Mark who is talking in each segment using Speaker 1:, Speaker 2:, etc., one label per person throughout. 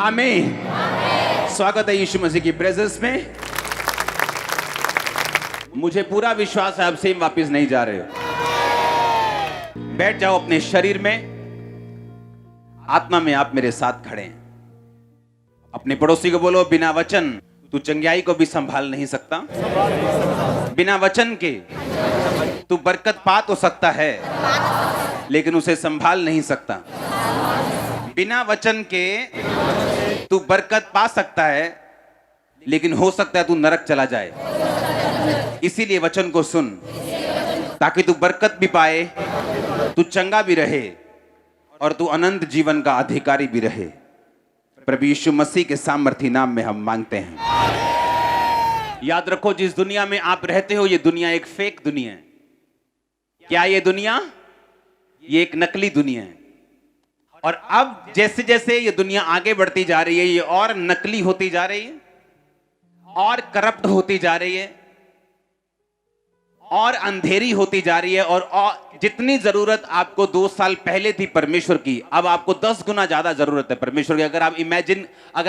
Speaker 1: आमीन। स्वागत है यीशु मसीह की प्रेजेंस में। मुझे पूरा विश्वास है आप सेम वापस नहीं जा रहे हो। बैठ जाओ अपने शरीर में, आत्मा में आप मेरे साथ खड़े हैं। अपने पड़ोसी को बोलो, बिना वचन तू चंगाई को भी संभाल नहीं सकता। बिना वचन के तू बरकत पा तो सकता है लेकिन उसे संभाल नहीं सकता। बिना वचन के तू बरकत पा सकता है लेकिन हो सकता है तू नरक चला जाए। इसीलिए वचन को सुन ताकि तू बरकत भी पाए, तू चंगा भी रहे और तू अनंत जीवन का अधिकारी भी रहे। प्रभु यीशु मसीह के सामर्थी नाम में हम मांगते हैं। याद रखो, जिस दुनिया में आप रहते हो ये दुनिया एक फेक दुनिया है। क्या ये दुनिया? ये एक नकली दुनिया है। और अब जैसे जैसे ये दुनिया आगे बढ़ती जा रही है ये और नकली होती जा रही है और करप्ट होती जा रही है और अंधेरी होती जा रही है। और जितनी जरूरत आपको 2 साल पहले थी परमेश्वर की, अब आपको 10 गुना ज्यादा जरूरत है परमेश्वर की। अगर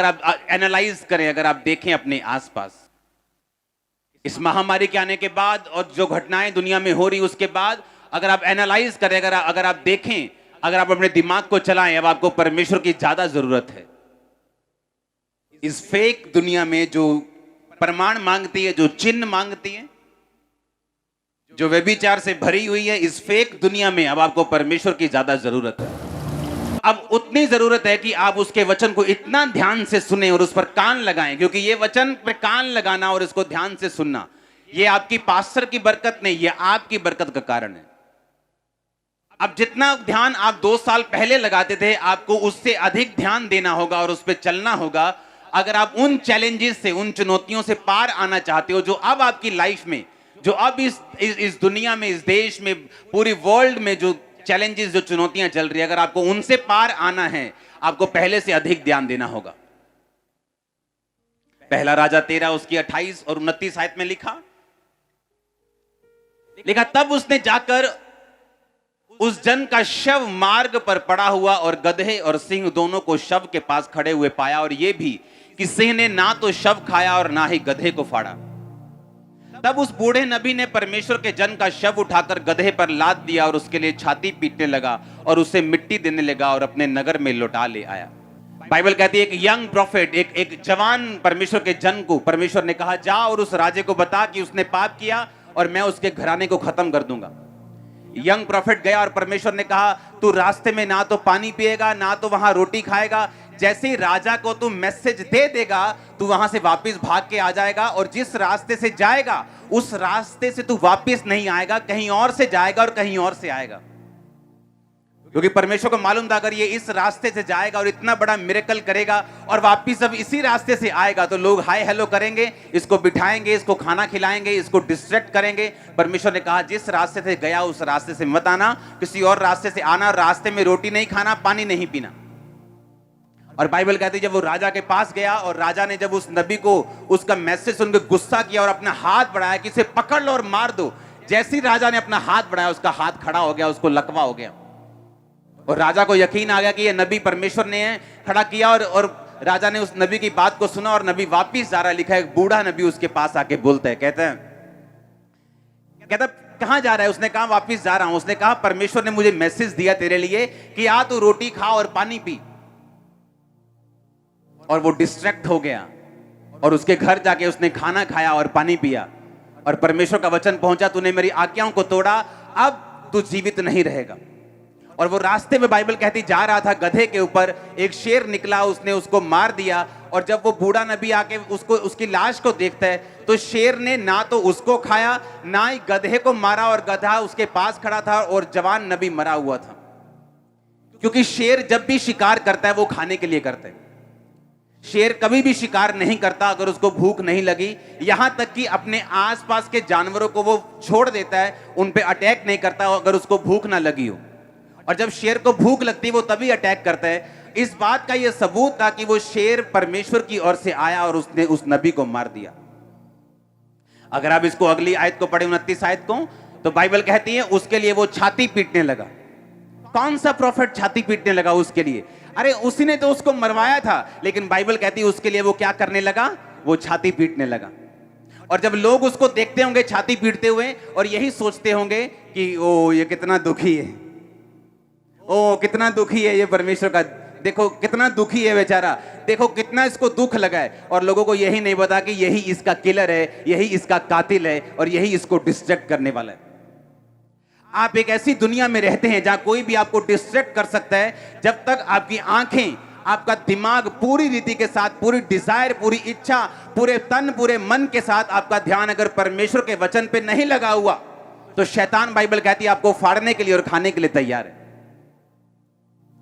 Speaker 1: आप एनालाइज करें, अगर आप देखें अपने आसपास, इस महामारी के आने के बाद और जो घटनाएं दुनिया में हो रही उसके बाद, अगर आप एनालाइज करें, अगर आप देखें, अगर आप अपने दिमाग को चलाएं, अब आपको परमेश्वर की ज्यादा जरूरत है। इस फेक दुनिया में जो प्रमाण मांगती है, जो चिन्ह मांगती है, जो व्यभिचार से भरी हुई है, इस फेक दुनिया में अब आपको परमेश्वर की ज्यादा जरूरत है। अब उतनी जरूरत है कि आप उसके वचन को इतना ध्यान से सुने और उस पर कान लगाएं, क्योंकि ये वचन पर कान लगाना और इसको ध्यान से सुनना, ये आपकी पास्टर की बरकत नहीं, ये आपकी बरकत का कारण है। अब जितना ध्यान आप 2 साल पहले लगाते थे, आपको उससे अधिक ध्यान देना होगा और उस पर चलना होगा। अगर आप उन चैलेंजेस से, उन चुनौतियों से पार आना चाहते हो जो अब आपकी लाइफ में, जो अब इस दुनिया में, इस देश में, पूरी वर्ल्ड में जो चैलेंजेस, जो चुनौतियां चल रही है, अगर आपको उनसे पार आना है, आपको पहले से अधिक ध्यान देना होगा। पहला राजा 13 उसकी 28 और 29 आयत में लिखा, तब उसने जाकर उस जन का शव मार्ग पर पड़ा हुआ और गधे और सिंह दोनों को शव के पास खड़े हुए पाया, और यह भी कि सिंह ने ना तो शव खाया और ना ही गधे को फाड़ा। तब उस बूढ़े नबी ने परमेश्वर के जन का शव उठाकर गधे पर लाद दिया और उसके लिए छाती पीटने लगा और उसे मिट्टी देने लगा और अपने नगर में लौटा ले आया। बाइबल कहती है, एक यंग प्रॉफिट, एक जवान परमेश्वर के जन को परमेश्वर ने कहा, जा और उस राजे को बता कि उसने पाप किया और मैं उसके घराने को खत्म कर दूंगा। यंग प्रॉफिट गया और परमेश्वर ने कहा, तू रास्ते में ना तो पानी पिएगा ना तो वहां रोटी खाएगा। जैसे ही राजा को तू मैसेज दे देगा, तू वहां से वापस भाग के आ जाएगा और जिस रास्ते से जाएगा उस रास्ते से तू वापस नहीं आएगा, कहीं और से जाएगा और कहीं और से आएगा। क्योंकि परमेश्वर को मालूम था, अगर ये इस रास्ते से जाएगा और इतना बड़ा मिरेकल करेगा और वापस जब इसी रास्ते से आएगा तो लोग हाय हेलो करेंगे, इसको बिठाएंगे, इसको खाना खिलाएंगे, इसको डिस्ट्रैक्ट करेंगे। परमेश्वर ने कहा, जिस रास्ते से गया उस रास्ते से मत आना, किसी और रास्ते से आना। रास्ते में रोटी नहीं खाना, पानी नहीं पीना। और बाइबल कहती है, जब वो राजा के पास गया और राजा ने जब उस नबी को उसका मैसेज सुन के गुस्सा किया और अपना हाथ बढ़ाया कि इसे पकड़ लो और मार दो, जैसे ही राजा ने अपना हाथ बढ़ाया उसका हाथ खड़ा हो गया, उसको लकवा हो गया। और राजा को यकीन आ गया कि ये नबी परमेश्वर ने खड़ा किया। और राजा ने उस नबी की बात को सुना और नबी वापिस जा रहा। लिखा है, एक बूढ़ा नबी उसके पास आके बोलता है, कहता कहां जा रहा है? उसने कहा, वापिस जा रहा हूं। उसने कहा, परमेश्वर ने मुझे मैसेज दिया तेरे लिए कि आ तू रोटी खा और पानी पी। और वो डिस्ट्रैक्ट हो गया और उसके घर जाके उसने खाना खाया और पानी पिया। और परमेश्वर का वचन पहुंचा, तूने मेरी आज्ञाओं को तोड़ा, अब तू जीवित नहीं रहेगा। और वो रास्ते में बाइबल कहती जा रहा था, गधे के ऊपर एक शेर निकला, उसने उसको मार दिया। और जब वो बूढ़ा नबी आके उसकी लाश को देखता है तो शेर ने ना तो उसको खाया ना ही गधे को मारा, और गधा उसके पास खड़ा था और जवान नबी मरा हुआ था। क्योंकि शेर जब भी शिकार करता है वो खाने के लिए करता है। शेर कभी भी शिकार नहीं करता अगर उसको भूख नहीं लगी, यहां तक कि अपने आसपास के जानवरों को वो छोड़ देता है, उन पे अटैक नहीं करता अगर उसको भूख ना लगी हो। और जब शेर को भूख लगती है वो तभी अटैक करता है। इस बात का यह सबूत था कि वो शेर परमेश्वर की ओर से आया और उसने उस नबी को मार दिया। अगर आप इसको अगली आयत को पढ़े, 29 आयत को, तो बाइबल कहती है उसके लिए वो छाती पीटने लगा। कौन सा प्रॉफिट छाती पीटने लगा उसके लिए? अरे उसी ने तो उसको मरवाया था, लेकिन बाइबल कहती है उसके लिए वो क्या करने लगा? वो छाती पीटने लगा। और जब लोग उसको देखते होंगे छाती पीटते हुए और यही सोचते होंगे कि ओ ये कितना दुखी है, ओ कितना दुखी है ये परमेश्वर का, देखो कितना दुखी है बेचारा, देखो कितना इसको दुख लगा है। और लोगों को यही नहीं पता कि यही इसका किलर है, यही इसका कातिल है और यही इसको डिस्ट्रैक्ट करने वाला है। आप एक ऐसी दुनिया में रहते हैं जहां कोई भी आपको डिस्ट्रैक्ट कर सकता है। जब तक आपकी आंखें, आपका दिमाग पूरी रीति के साथ, पूरी डिजायर, पूरी इच्छा, पूरे तन, पूरे मन के साथ आपका ध्यान अगर परमेश्वर के वचन पे नहीं लगा हुआ, तो शैतान, बाइबल कहती है, आपको फाड़ने के लिए और खाने के लिए तैयार है।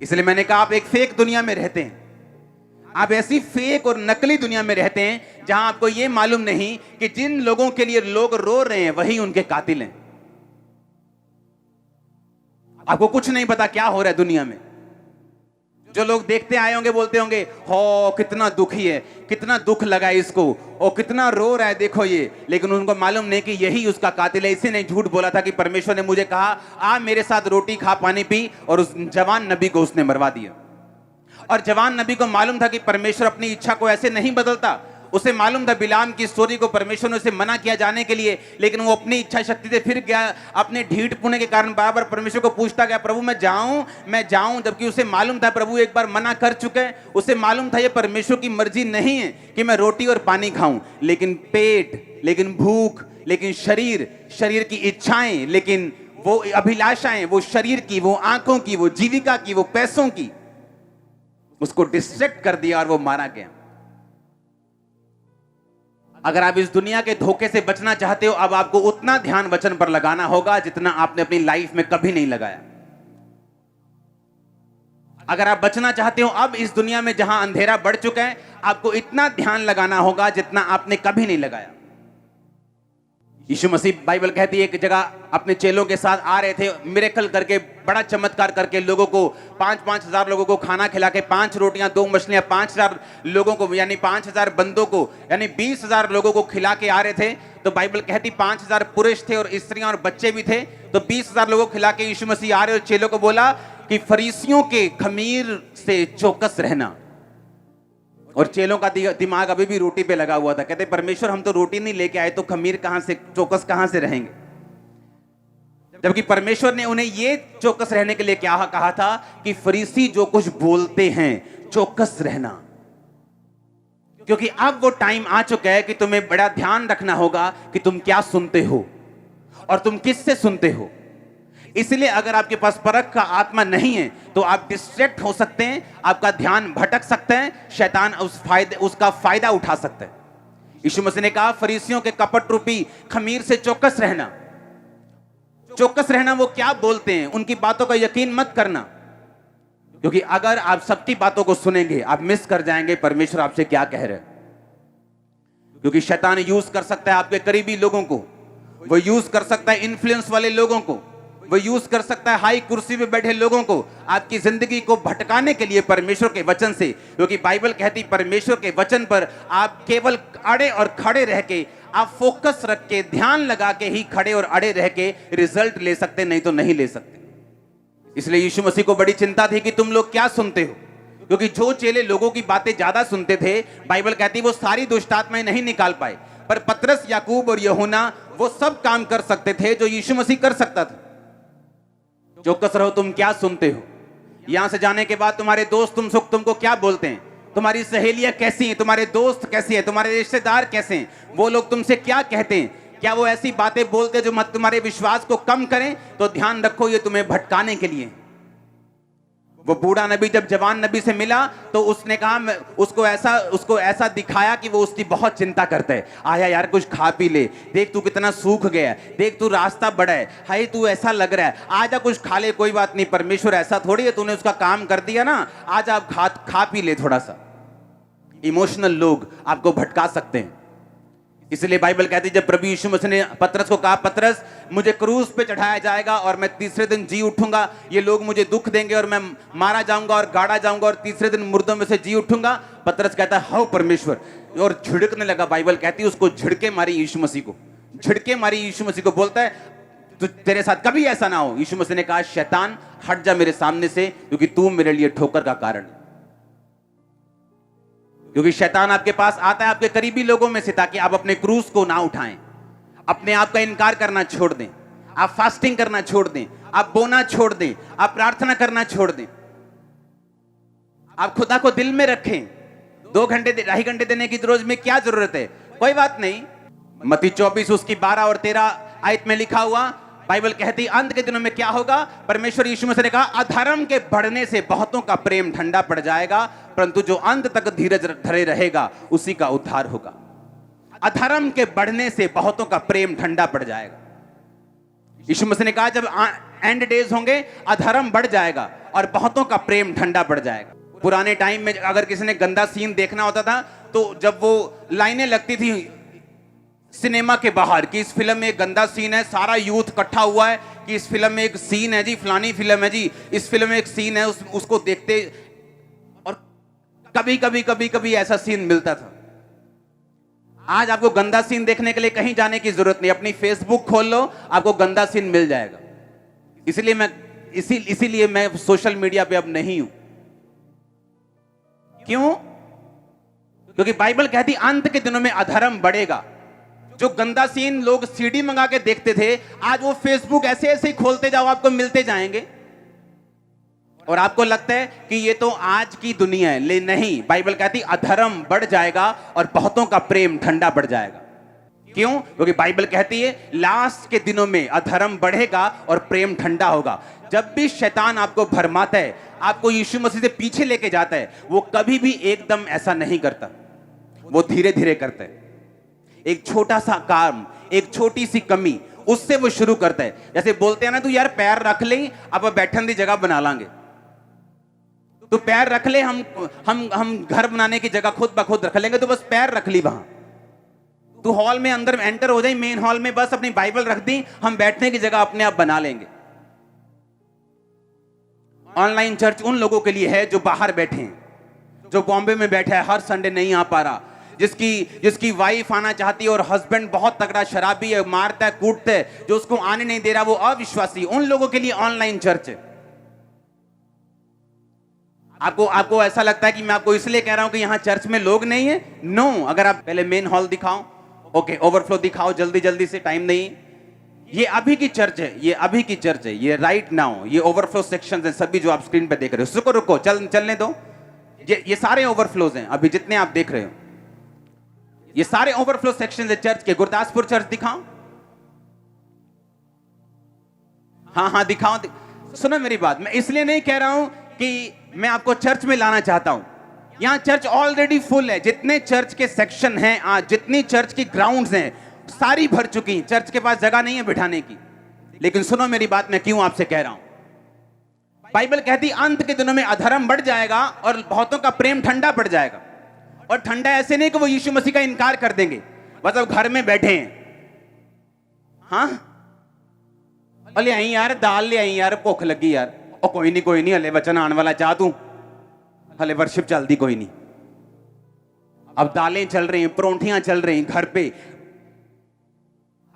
Speaker 1: इसलिए मैंने कहा आप एक फेक दुनिया में रहते हैं। आप ऐसी फेक और नकली दुनिया में रहते हैं जहां आपको यह मालूम नहीं कि जिन लोगों के लिए लोग रो रहे हैं वही उनके कातिल हैं। आपको कुछ नहीं पता क्या हो रहा है दुनिया में। जो लोग देखते आए होंगे बोलते होंगे हो कितना दुखी है, कितना दुख लगा है इसको, और कितना रो रहा है देखो ये, लेकिन उनको मालूम नहीं कि यही उसका कातिल है। इसी ने झूठ बोला था कि परमेश्वर ने मुझे कहा आ मेरे साथ रोटी खा पानी पी, और उस जवान नबी को उसने मरवा दिया। और जवान नबी को मालूम था कि परमेश्वर अपनी इच्छा को ऐसे नहीं बदलता। उसे मालूम था बिलाम की स्टोरी को परमेश्वर ने उसे मना किया जाने के लिए, लेकिन वो अपनी इच्छा शक्ति से फिर गया। अपने ढीठ पुणे के कारण बार बार परमेश्वर को पूछता गया, प्रभु मैं जाऊं, जबकि उसे मालूम था प्रभु एक बार मना कर चुके हैं। उसे मालूम था ये परमेश्वर की मर्जी नहीं है कि मैं रोटी और पानी खाऊं, लेकिन पेट, लेकिन भूख, लेकिन शरीर की इच्छाएं, लेकिन वो अभिलाषाएं, वो शरीर की, वो आंखों की, वो जीविका की, वो पैसों की, उसको डिस्ट्रैक्ट कर दिया और वो मारा गया। अगर आप इस दुनिया के धोखे से बचना चाहते हो, अब आपको उतना ध्यान वचन पर लगाना होगा जितना आपने अपनी लाइफ में कभी नहीं लगाया। अगर आप बचना चाहते हो अब इस दुनिया में जहां अंधेरा बढ़ चुका है, आपको इतना ध्यान लगाना होगा जितना आपने कभी नहीं लगाया। यीशु मसीह, बाइबल कहती है, एक जगह अपने चेलों के साथ आ रहे थे, मिरेकल करके, बड़ा चमत्कार करके लोगों को 5-5 हजार लोगों को खाना खिला के, 5 रोटियां 2 मछलियां 5,000 लोगों को, यानी 5,000 बंदों को, यानी 20,000 लोगों को खिला के आ रहे थे। तो बाइबल कहती 5,000 पुरुष थे और स्त्रियां और बच्चे भी थे। तो 20,000 लोगों को खिला के यीशु मसीह आ रहे और चेलों को बोला कि फरीसियों के खमीर से चौकस रहना। और चेलों का दिमाग अभी भी रोटी पे लगा हुआ था। कहते परमेश्वर हम तो रोटी नहीं लेके आए, तो खमीर कहां से, चौकस कहां से रहेंगे? जबकि परमेश्वर ने उन्हें ये चौकस रहने के लिए क्या कहा था कि फरीसी जो कुछ बोलते हैं चौकस रहना। क्योंकि अब वो टाइम आ चुका है कि तुम्हें बड़ा ध्यान रखना होगा कि तुम क्या सुनते हो और तुम किससे सुनते हो। इसलिए अगर आपके पास परख का आत्मा नहीं है तो आप डिस्ट्रैक्ट हो सकते हैं, आपका ध्यान भटक सकते हैं, शैतान उसका फायदा उठा सकता है। यीशु मसीह ने कहा फरीसियों के कपट रूपी खमीर से चौकस रहना। चौकस रहना वो क्या बोलते हैं, उनकी बातों का यकीन मत करना, क्योंकि अगर आप सबकी बातों को सुनेंगे आप मिस कर जाएंगे परमेश्वर आपसे क्या कह रहे हैं। क्योंकि शैतान यूज कर सकता है आपके करीबी लोगों को, वो यूज कर सकता है इन्फ्लुएंस वाले लोगों को, वो यूज कर सकता है हाई कुर्सी पे बैठे लोगों को, आपकी जिंदगी को भटकाने के लिए परमेश्वर के वचन से। क्योंकि बाइबल कहती परमेश्वर के वचन पर आप केवल अड़े और खड़े रह के, आप फोकस रख के, ध्यान लगा के ही खड़े और अड़े रह के रिजल्ट ले सकते, नहीं तो नहीं ले सकते। इसलिए यीशु मसीह को बड़ी चिंता थी कि तुम लोग क्या सुनते हो। क्योंकि जो चेले लोगों की बातें ज्यादा सुनते थे, बाइबल कहती वो सारी दुष्ट आत्माएं नहीं निकाल पाए, पर पतरस, याकूब और यूहन्ना वो सब काम कर सकते थे जो यीशु मसीह कर सकता था। चौकस रहो तुम क्या सुनते हो। यहां से जाने के बाद तुम्हारे दोस्त तुमको क्या बोलते हैं, तुम्हारी सहेलियां कैसी हैं, तुम्हारे दोस्त कैसे हैं, तुम्हारे रिश्तेदार कैसे हैं, वो लोग तुमसे क्या कहते हैं। क्या वो ऐसी बातें बोलते हैं जो मत तुम्हारे विश्वास को कम करें? तो ध्यान रखो ये तुम्हें भटकाने के लिए। वो बूढ़ा नबी जब जवान नबी से मिला तो उसने कहा, उसको ऐसा दिखाया कि वो उसकी बहुत चिंता करता है। आया यार कुछ खा पी ले, देख तू कितना सूख गया, देख तू रास्ता बड़ा है, हाय तू ऐसा लग रहा है, आजा कुछ खा ले, कोई बात नहीं, परमेश्वर ऐसा थोड़ी है, तूने उसका काम कर दिया ना, आज आप खा पी ले थोड़ा सा। इमोशनल लोग आपको भटका सकते हैं। इसलिए बाइबल कहती है जब प्रभु यीशु मसीह ने पतरस को कहा, पतरस मुझे क्रूस पे चढ़ाया जाएगा और मैं तीसरे दिन जी उठूंगा, ये लोग मुझे दुख देंगे और मैं मारा जाऊंगा और गाड़ा जाऊंगा और तीसरे दिन मुर्दों में से जी उठूंगा। पतरस कहता है हाउ परमेश्वर, और झिड़कने लगा। बाइबल कहती है उसको झिड़के मारी यीशु मसीह को, झिड़के मारी यीशु मसीह को। बोलता है तो तेरे साथ कभी ऐसा ना हो। यीशु मसीह ने कहा, शैतान हट जा मेरे सामने से, क्योंकि तू मेरे लिए ठोकर का कारण है। क्योंकि शैतान आपके पास आता है आपके करीबी लोगों में से, ताकि आप अपने क्रूस को ना उठाएं, अपने आप का इनकार करना छोड़ दें, आप फास्टिंग करना छोड़ दें, आप बोना छोड़ दें, आप प्रार्थना करना छोड़ दें, आप खुदा को दिल में रखें। 2 घंटे 2.5 घंटे देने की रोज में क्या जरूरत है? कोई बात नहीं। मत्ती 24 उसकी 12 और 13 आयत में लिखा हुआ, बाइबल कहती अंत के दिनों में क्या होगा? परमेश्वर यीशु मसीह ने कहा, अधर्म के बढ़ने से बहुतों का प्रेम ठंडा पड़ जाएगा, परंतु जो अंत तक धीरज धरे रहेगा उसी का उद्धार होगा। अधर्म के बढ़ने से बहुतों का प्रेम ठंडा पड़ जाएगा। यीशु मसीह ने कहा, जब एंड डेज होंगे अधर्म बढ़ जाएगा और बहुतों का प्रेम ठंडा पड़ जाएगा। पुराने टाइम में अगर किसी ने गंदा सीन देखना होता था, तो जब वो लाइनें लगती थी सिनेमा के बाहर कि इस फिल्म में एक गंदा सीन है, सारा यूथ इकट्ठा हुआ है कि इस फिल्म में एक सीन है जी, फलानी फिल्म है जी, इस फिल्म में एक सीन है, उसको देखते। और कभी ऐसा सीन मिलता था। आज आपको गंदा सीन देखने के लिए कहीं जाने की जरूरत नहीं, अपनी फेसबुक खोल लो, आपको गंदा सीन मिल जाएगा। इसीलिए मैं सोशल मीडिया पे अब नहीं हूं। क्यों? क्योंकि बाइबल कहती अंत के दिनों में अधर्म बढ़ेगा। जो गंदा सीन लोग सीडी मंगा के देखते थे, आज वो फेसबुक ऐसे ऐसे ही खोलते जाओ, आपको मिलते जाएंगे। और आपको लगता है कि ये तो आज की दुनिया है, ले नहीं, बाइबल कहती अधर्म बढ़ जाएगा और बहुतों का प्रेम ठंडा पड़ जाएगा। क्यों? क्योंकि बाइबल कहती है लास्ट के दिनों में अधर्म बढ़ेगा और प्रेम ठंडा होगा। जब भी शैतान आपको भरमाता है, आपको यीशु मसीह से पीछे लेके जाता है, वो कभी भी एकदम ऐसा नहीं करता, वो धीरे धीरे करता है। एक छोटा सा काम, एक छोटी सी कमी, उससे वो शुरू करता है। जैसे बोलते हैं ना, तू यार पैर रख ले, अब बैठन की जगह बना लांगे। तो पैर रख ले, हम घर बनाने की जगह खुद ब खुद रख लेंगे, तो बस पैर रख ली वहां। तू हॉल में अंदर एंटर हो जाए, मेन हॉल में, बस अपनी बाइबल रख दी, हम बैठने की जगह अपने आप बना लेंगे। ऑनलाइन चर्च उन लोगों के लिए है जो बाहर बैठे हैं, जो बॉम्बे में बैठा है, हर संडे नहीं आ पा रहा, जिसकी वाइफ आना चाहती है और हस्बैंड बहुत तगड़ा शराबी है, मारता है, कूटता है, जो उसको आने नहीं दे रहा, वो अविश्वासी। उन लोगों के लिए ऑनलाइन चर्च है। आपको ऐसा लगता है कि मैं आपको इसलिए कह रहा हूं कि यहां चर्च में लोग नहीं है? नो। अगर आप पहले मेन हॉल दिखाओ, ओके, ओवरफ्लो दिखाओ जल्दी से, टाइम नहीं। ये अभी की चर्च है, ये अभी की चर्च है, ये राइट नाउ, ये ओवरफ्लो सेक्शंस हैं सभी जो आप स्क्रीन पे देख रहे हो। रुको चलने दो। ये सारे ओवरफ्लोज हैं अभी जितने आप देख रहे हो, ये सारे ओवरफ्लो सेक्शंस है चर्च के। गुरदासपुर चर्च दिखाओ, हाँ दिखाओ। सुनो मेरी बात, मैं इसलिए नहीं कह रहा हूं कि मैं आपको चर्च में लाना चाहता हूं। यहां चर्च ऑलरेडी फुल है। जितने चर्च के सेक्शन हैं आज, जितनी चर्च की ग्राउंड्स हैं, सारी भर चुकी। चर्च के पास जगह नहीं है बिठाने की। लेकिन सुनो मेरी बात, मैं क्यों आपसे कह रहा हूं। बाइबल कहती अंत के दिनों में अधर्म बढ़ जाएगा और बहुतों का प्रेम ठंडा पड़ जाएगा। और ठंडा ऐसे नहीं कि वो यीशु मसीह का इनकार कर देंगे, मतलब घर में बैठे हैं, हाँ अले आई यार दाल ले आई यार, भुख लगी यार, और कोई नहीं हले वचन आने वाला, चाह तू हले वर्शिप चलती कोई नहीं। अब दालें चल रही हैं, परोंठियां चल रही हैं घर पे।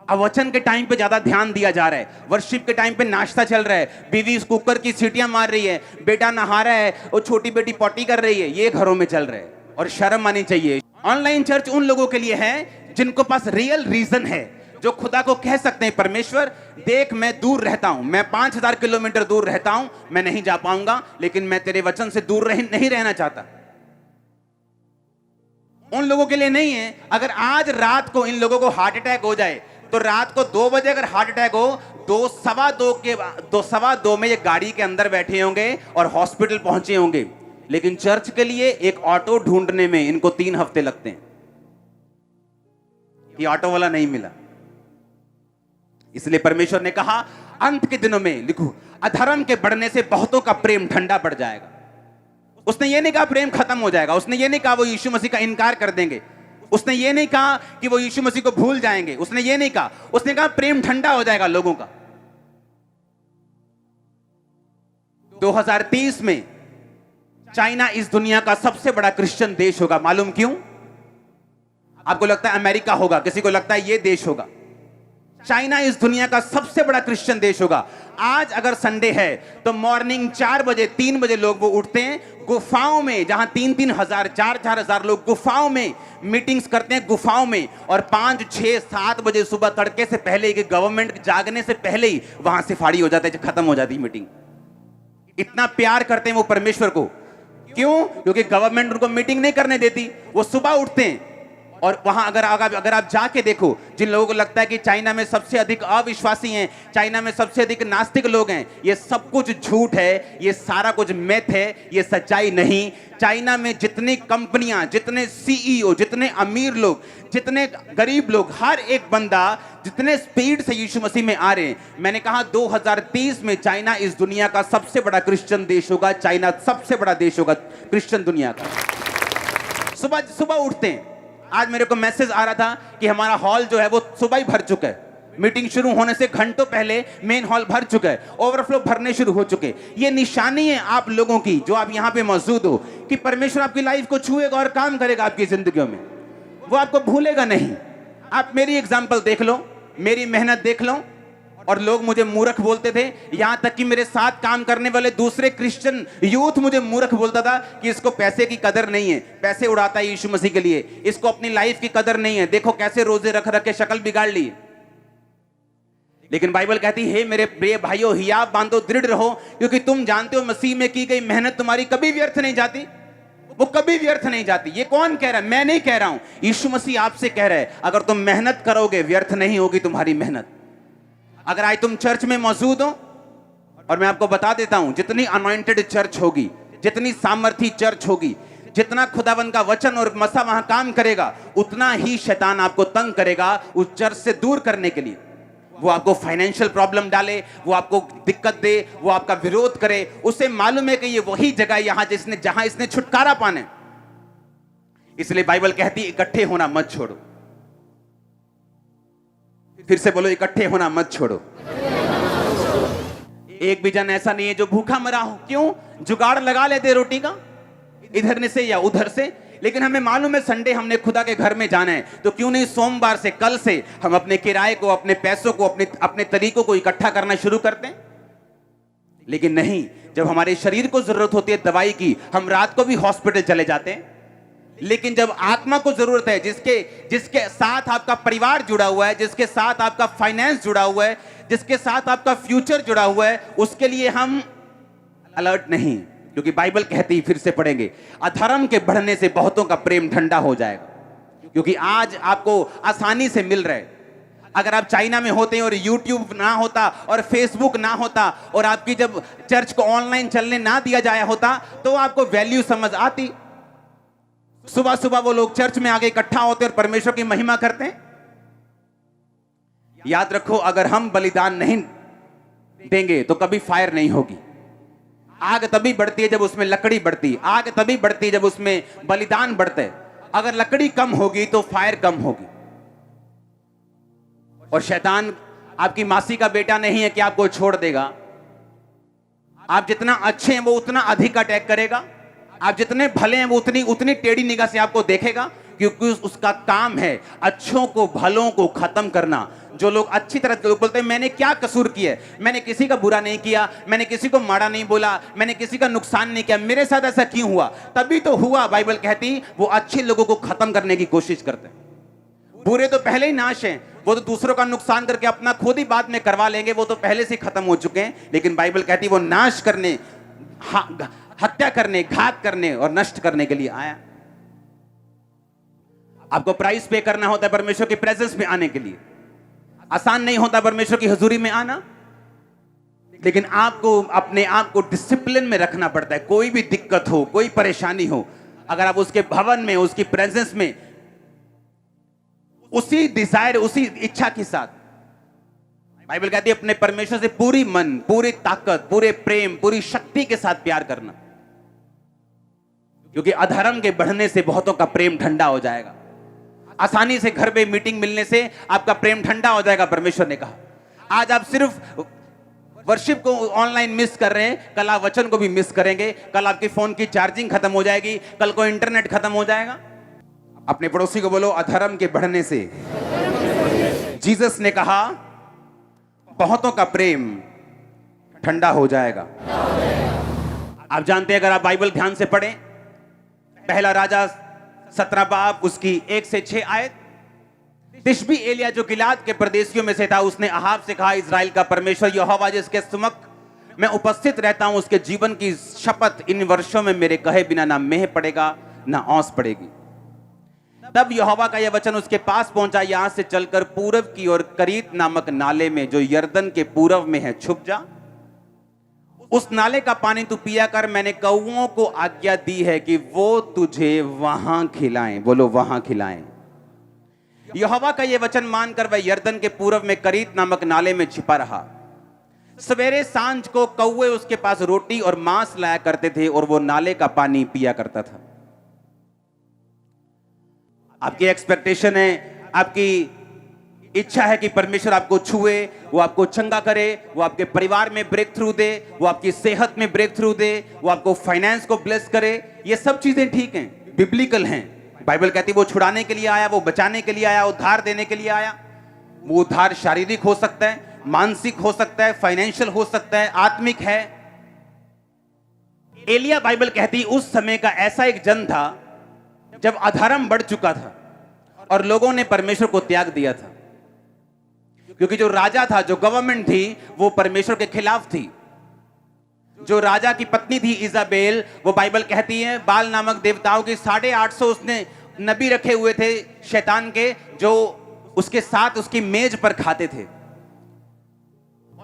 Speaker 1: अब वचन के टाइम पे ज्यादा ध्यान दिया जा रहा है, वर्शिप के टाइम पे नाश्ता चल रहा है, बीवी कुकर की सीटियां मार रही है, बेटा नहा रहा है और छोटी बेटी पॉटी कर रही है, ये घरों में चल रहा है। और शर्म आनी चाहिए। ऑनलाइन चर्च उन लोगों के लिए है जिनको पास रियल रीजन है, जो खुदा को कह सकते हैं, परमेश्वर देख मैं दूर रहता हूं, मैं 5000 किलोमीटर दूर रहता हूं, मैं नहीं जा पाऊंगा, लेकिन मैं तेरे वचन से दूर नहीं रहना चाहता। उन लोगों के लिए नहीं है। अगर आज रात को इन लोगों को हार्ट अटैक हो जाए, तो रात को 2 बजे अगर हार्ट अटैक हो, 2:15 में ये गाड़ी के अंदर बैठे होंगे और हॉस्पिटल पहुंचे होंगे। लेकिन चर्च के लिए एक ऑटो ढूंढने में इनको 3 हफ्ते लगते हैं कि ऑटो वाला नहीं मिला। इसलिए परमेश्वर ने कहा अंत के दिनों में, लिखो, अधर्म के बढ़ने से बहुतों का प्रेम ठंडा पड़ जाएगा। उसने ये नहीं कहा प्रेम खत्म हो जाएगा, उसने ये नहीं कहा वो यीशु मसीह का इनकार कर देंगे, उसने ये नहीं कहा कि वो यीशु मसीह को भूल जाएंगे, उसने ये नहीं कहा। उसने कहा प्रेम ठंडा हो जाएगा लोगों का। 2030 में चाइना इस दुनिया का सबसे बड़ा क्रिश्चियन देश होगा। मालूम क्यों? आपको लगता है अमेरिका होगा, किसी को लगता है ये देश होगा। चाइना इस दुनिया का सबसे बड़ा क्रिश्चियन देश होगा। आज अगर संडे है तो मॉर्निंग 4 बजे 3 बजे लोग वो उठते हैं गुफाओं में, जहां 3-3 हजार 4-4 हजार लोग गुफाओं में मीटिंग्स करते हैं गुफाओं में, और 5, 6, 7 बजे सुबह तड़के से पहले कि गवर्नमेंट जागने से पहले ही वहां से फाड़ी हो जाता है, खत्म हो जाती है मीटिंग। इतना प्यार करते हैं वो परमेश्वर को। क्यों? क्योंकि गवर्नमेंट उनको मीटिंग नहीं करने देती। वो सुबह उठते हैं और वहां अगर आप जाके देखो, जिन लोगों को लगता है कि चाइना में सबसे अधिक अविश्वासी हैं, चाइना में सबसे अधिक नास्तिक लोग हैं, ये सब कुछ झूठ है, ये सारा कुछ मिथ है, ये सच्चाई नहीं। चाइना में जितनी कंपनियां, जितने सीईओ, जितने अमीर लोग, जितने गरीब लोग, हर एक बंदा जितने स्पीड से यीशु मसीह में आ रहे हैं, मैंने कहा 2030 में चाइना इस दुनिया का सबसे बड़ा क्रिश्चियन देश होगा। चाइना सबसे बड़ा देश होगा क्रिश्चियन दुनिया का। सुबह सुबह उठते हैं। आज मेरे को मैसेज आ रहा था कि हमारा हॉल जो है वो सुबह ही भर चुका है। मीटिंग शुरू होने से घंटों पहले मेन हॉल भर चुका है, ओवरफ्लो भरने शुरू हो चुके। ये निशानी है आप लोगों की जो आप यहां पे मौजूद हो कि परमेश्वर आपकी लाइफ को छुएगा और काम करेगा आपकी जिंदगियों में। वो आपको भूलेगा नहीं। आप मेरी एग्जाम्पल देख लो, मेरी मेहनत देख लो। और लोग मुझे मूर्ख बोलते थे, यहां तक कि मेरे साथ काम करने वाले दूसरे क्रिश्चियन यूथ मुझे मूर्ख बोलता था कि इसको पैसे की कदर नहीं है, पैसे उड़ाता है यीशु मसीह के लिए, इसको अपनी लाइफ की कदर नहीं है, देखो कैसे रोजे रख रख के शक्ल बिगाड़ ली। लेकिन बाइबल कहती है, मेरे प्रिय भाइयों, हियाव बांधो, दृढ़ रहो, क्योंकि तुम जानते हो मसीह में की गई मेहनत तुम्हारी कभी व्यर्थ नहीं जाती। वो कभी व्यर्थ नहीं जाती। ये कौन कह रहा है? मैं नहीं कह रहा हूं, यीशु मसीह आपसे कह रहा है। अगर तुम मेहनत करोगे, व्यर्थ नहीं होगी तुम्हारी मेहनत। अगर आज तुम चर्च में मौजूद हो, और मैं आपको बता देता हूं, जितनी अनॉइंटेड चर्च होगी, जितनी सामर्थी चर्च होगी, जितना खुदावंद का वचन और मसा वहां काम करेगा, उतना ही शैतान आपको तंग करेगा उस चर्च से दूर करने के लिए। वो आपको फाइनेंशियल प्रॉब्लम डाले, वो आपको दिक्कत दे, वो आपका विरोध करे। उसे मालूम है कि ये वही जगह यहां जहां इसने छुटकारा पाने। इसलिए बाइबल कहती है, इकट्ठे होना मत छोड़ो। फिर से बोलो, इकट्ठे होना मत छोड़ो। एक भी जन ऐसा नहीं है जो भूखा मरा हो। क्यों? जुगाड़ लगा लेते रोटी का, इधर से या उधर से। लेकिन हमें मालूम है संडे हमने खुदा के घर में जाना है, तो क्यों नहीं सोमवार से, कल से हम अपने किराए को, अपने पैसों को, अपने तरीकों को इकट्ठा करना शुरू करते हैं। लेकिन नहीं, जब हमारे शरीर को जरूरत होती है दवाई की, हम रात को भी हॉस्पिटल चले जाते हैं। लेकिन जब आत्मा को जरूरत है, जिसके साथ आपका परिवार जुड़ा हुआ है, जिसके साथ आपका फाइनेंस जुड़ा हुआ है, जिसके साथ आपका फ्यूचर जुड़ा हुआ है, उसके लिए हम अलर्ट नहीं। क्योंकि बाइबल कहती है, फिर से पढ़ेंगे, अधर्म के बढ़ने से बहुतों का प्रेम ठंडा हो जाएगा। क्योंकि आज आपको आसानी से मिल रहा है। अगर आप चाइना में होते और यूट्यूब ना होता और फेसबुक ना होता और आपकी जब चर्च को ऑनलाइन चलने ना दिया जाया होता, तो आपको वैल्यू समझ आती। सुबह सुबह वो लोग चर्च में आगे इकट्ठा होते और परमेश्वर की महिमा करते हैं। याद रखो, अगर हम बलिदान नहीं देंगे तो कभी फायर नहीं होगी। आग तभी बढ़ती है जब उसमें लकड़ी बढ़ती, आग तभी बढ़ती है जब उसमें बलिदान बढ़ते है। अगर लकड़ी कम होगी तो फायर कम होगी। और शैतान आपकी मासी का बेटा नहीं है कि आपको छोड़ देगा। आप जितना अच्छे हैं वो उतना अधिक अटैक करेगा, आप जितने भले हैं वो उतनी टेढ़ी निगाह से आपको देखेगा, क्योंकि उसका काम है अच्छों को, भलों को खत्म करना। जो लोग अच्छी तरह लोग बोलते हैं मैंने क्या कसूर किया है, मैंने किसी का बुरा नहीं किया, मैंने किसी को माड़ा नहीं बोला, मैंने किसी का नुकसान नहीं किया, मेरे साथ ऐसा क्यों हुआ? तभी तो हुआ। बाइबल कहती वो अच्छे लोगों को खत्म करने की कोशिश करते हैं। बुरे तो पहले ही नाश हैं, वो तो दूसरों का नुकसान करके अपना खुद ही बाद में करवा लेंगे, वो तो पहले से खत्म हो चुके हैं। लेकिन बाइबल कहती वो नाश करने, हत्या करने, घात करने और नष्ट करने के लिए आया। आपको प्राइस पे करना होता है परमेश्वर की प्रेजेंस में आने के लिए। आसान नहीं होता परमेश्वर की हुजूरी में आना, लेकिन आपको अपने आप को डिसिप्लिन में रखना पड़ता है। कोई भी दिक्कत हो, कोई परेशानी हो, अगर आप उसके भवन में, उसकी प्रेजेंस में उसी डिजायर, उसी इच्छा के साथ, बाइबल कहती है अपने परमेश्वर से पूरी मन, पूरी ताकत, पूरे प्रेम, पूरी शक्ति के साथ प्यार करना, क्योंकि अधर्म के बढ़ने से बहुतों का प्रेम ठंडा हो जाएगा। आसानी से घर पे मीटिंग मिलने से आपका प्रेम ठंडा हो जाएगा, परमेश्वर ने कहा। आज आप सिर्फ वर्शिप को ऑनलाइन मिस कर रहे हैं, कल आप वचन को भी मिस करेंगे। कल आपकी फोन की चार्जिंग खत्म हो जाएगी, कल को इंटरनेट खत्म हो जाएगा। अपने पड़ोसी को बोलो, अधर्म के बढ़ने से जीसस ने कहा बहुतों का प्रेम ठंडा हो जाएगा। आप जानते हैं, अगर आप बाइबल ध्यान से पढ़ें, पहला राजा 17 बाब उसकी 1 से 6 आयत, तिशबी एलिया जो गिलाद के प्रदेशियों में से था, उसने अहाब से कहा, इजराइल का परमेश्वर यहोवा जिसके सम्मुख मैं उपस्थित रहता हूं, उसके जीवन की शपथ, इन वर्षों में मेरे कहे बिना ना मेह पड़ेगा ना औंस पड़ेगी। तब यहोवा का यह वचन उसके पास पहुंचा, यहां से चलकर पूरब की ओर करीत नामक नाले में जो यरदन के पूरब में है छुप जा। उस नाले का पानी तू पिया कर। मैंने कौओं को आज्ञा दी है कि वो तुझे वहां खिलाएं। बोलो, वहां खिलाएं। यहोवा का यह वचन मानकर वह यरदन के पूरब में करीत नामक नाले में छिपा रहा। सवेरे सांझ को कौवे उसके पास रोटी और मांस लाया करते थे और वो नाले का पानी पिया करता था। आपकी एक्सपेक्टेशन है, आपकी इच्छा है कि परमेश्वर आपको छुए, वो आपको चंगा करे, वो आपके परिवार में ब्रेक थ्रू दे, वो आपकी सेहत में ब्रेक थ्रू दे, वो आपको फाइनेंस को ब्लेस करे। ये सब चीजें ठीक हैं, बिब्लिकल हैं। बाइबल कहती है वो छुड़ाने के लिए आया, वो बचाने के लिए आया, उद्धार देने के लिए आया। वो उद्धार शारीरिक हो सकता है, मानसिक हो सकता है, फाइनेंशियल हो सकता है, आत्मिक है। एलिया, बाइबल कहती है, उस समय का ऐसा एक जन था जब अधर्म बढ़ चुका था और लोगों ने परमेश्वर को त्याग दिया था, क्योंकि जो राजा था, जो गवर्नमेंट थी, वो परमेश्वर के खिलाफ थी। जो राजा की पत्नी थी इजाबेल, वो बाइबल कहती है बाल नामक देवताओं की 850 उसने नबी रखे हुए थे शैतान के, जो उसके साथ उसकी मेज पर खाते थे।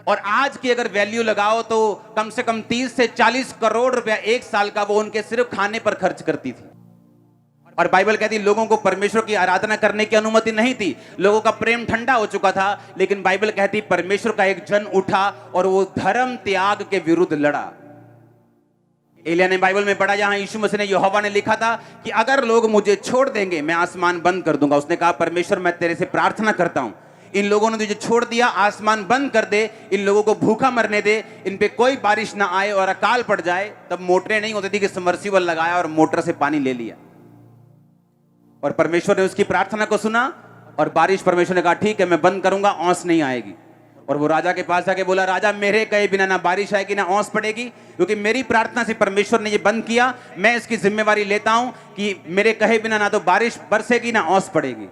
Speaker 1: और आज की अगर वैल्यू लगाओ तो कम से कम 30 से 40 करोड़ रुपया एक साल का वो उनके सिर्फ खाने पर खर्च करती थी। और बाइबल कहती लोगों को परमेश्वर की आराधना करने की अनुमति नहीं थी, लोगों का प्रेम ठंडा हो चुका था। लेकिन बाइबल कहती परमेश्वर का एक जन उठा और वो धर्म त्याग के विरुद्ध लड़ा। एलिया ने बाइबल में पढ़ा, जहां यीशु मसीह ने, यहोवा ने लिखा था कि अगर लोग मुझे छोड़ देंगे मैं आसमान बंद कर दूंगा। उसने कहा परमेश्वर मैं तेरे से प्रार्थना करता हूं, इन लोगों ने तुझे छोड़ दिया, आसमान बंद कर दे, इन लोगों को भूखा मरने दे, इन पे कोई बारिश ना आए और अकाल पड़ जाए। तब मोटरें नहीं होती थी कि सबमर्सिबल लगाया और मोटर से पानी ले लिया। और परमेश्वर ने उसकी प्रार्थना को सुना और बारिश, परमेश्वर ने कहा ठीक है मैं बंद करूंगा, औंस नहीं आएगी। और वो राजा के पास जाके बोला, राजा मेरे कहे बिना ना बारिश आएगी ना औंस पड़ेगी, क्योंकि मेरी प्रार्थना से परमेश्वर ने ये बंद किया। मैं इसकी जिम्मेवारी लेता हूं कि मेरे कहे बिना ना तो बारिश बरसेगी ना औंस पड़ेगी।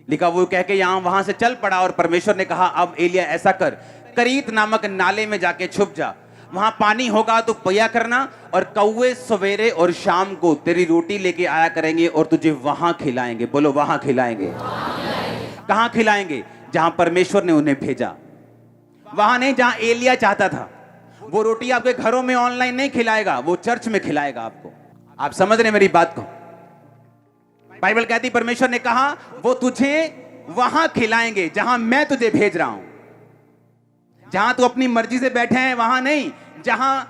Speaker 1: लिखा, वो कह के यहां वहां से चल पड़ा। और परमेश्वर ने कहा अब एलिया ऐसा कर, करीत नामक नाले में जाके छुप जा, वहां पानी होगा तो पिया करना, और कौवे सवेरे और शाम को तेरी रोटी लेके आया करेंगे और तुझे वहां खिलाएंगे। बोलो, वहां खिलाएंगे। कहां खिलाएंगे? जहां परमेश्वर ने उन्हें भेजा, वहां नहीं जहां एलिया चाहता था। वो रोटी आपके घरों में ऑनलाइन नहीं खिलाएगा, वो चर्च में खिलाएगा आपको। आप समझ रहे मेरी बात को? बाइबल कहती परमेश्वर ने कहा वो तुझे वहां खिलाएंगे जहां मैं तुझे भेज रहा हूं। जहां तू अपनी मर्जी से बैठे हैं वहां नहीं, जहां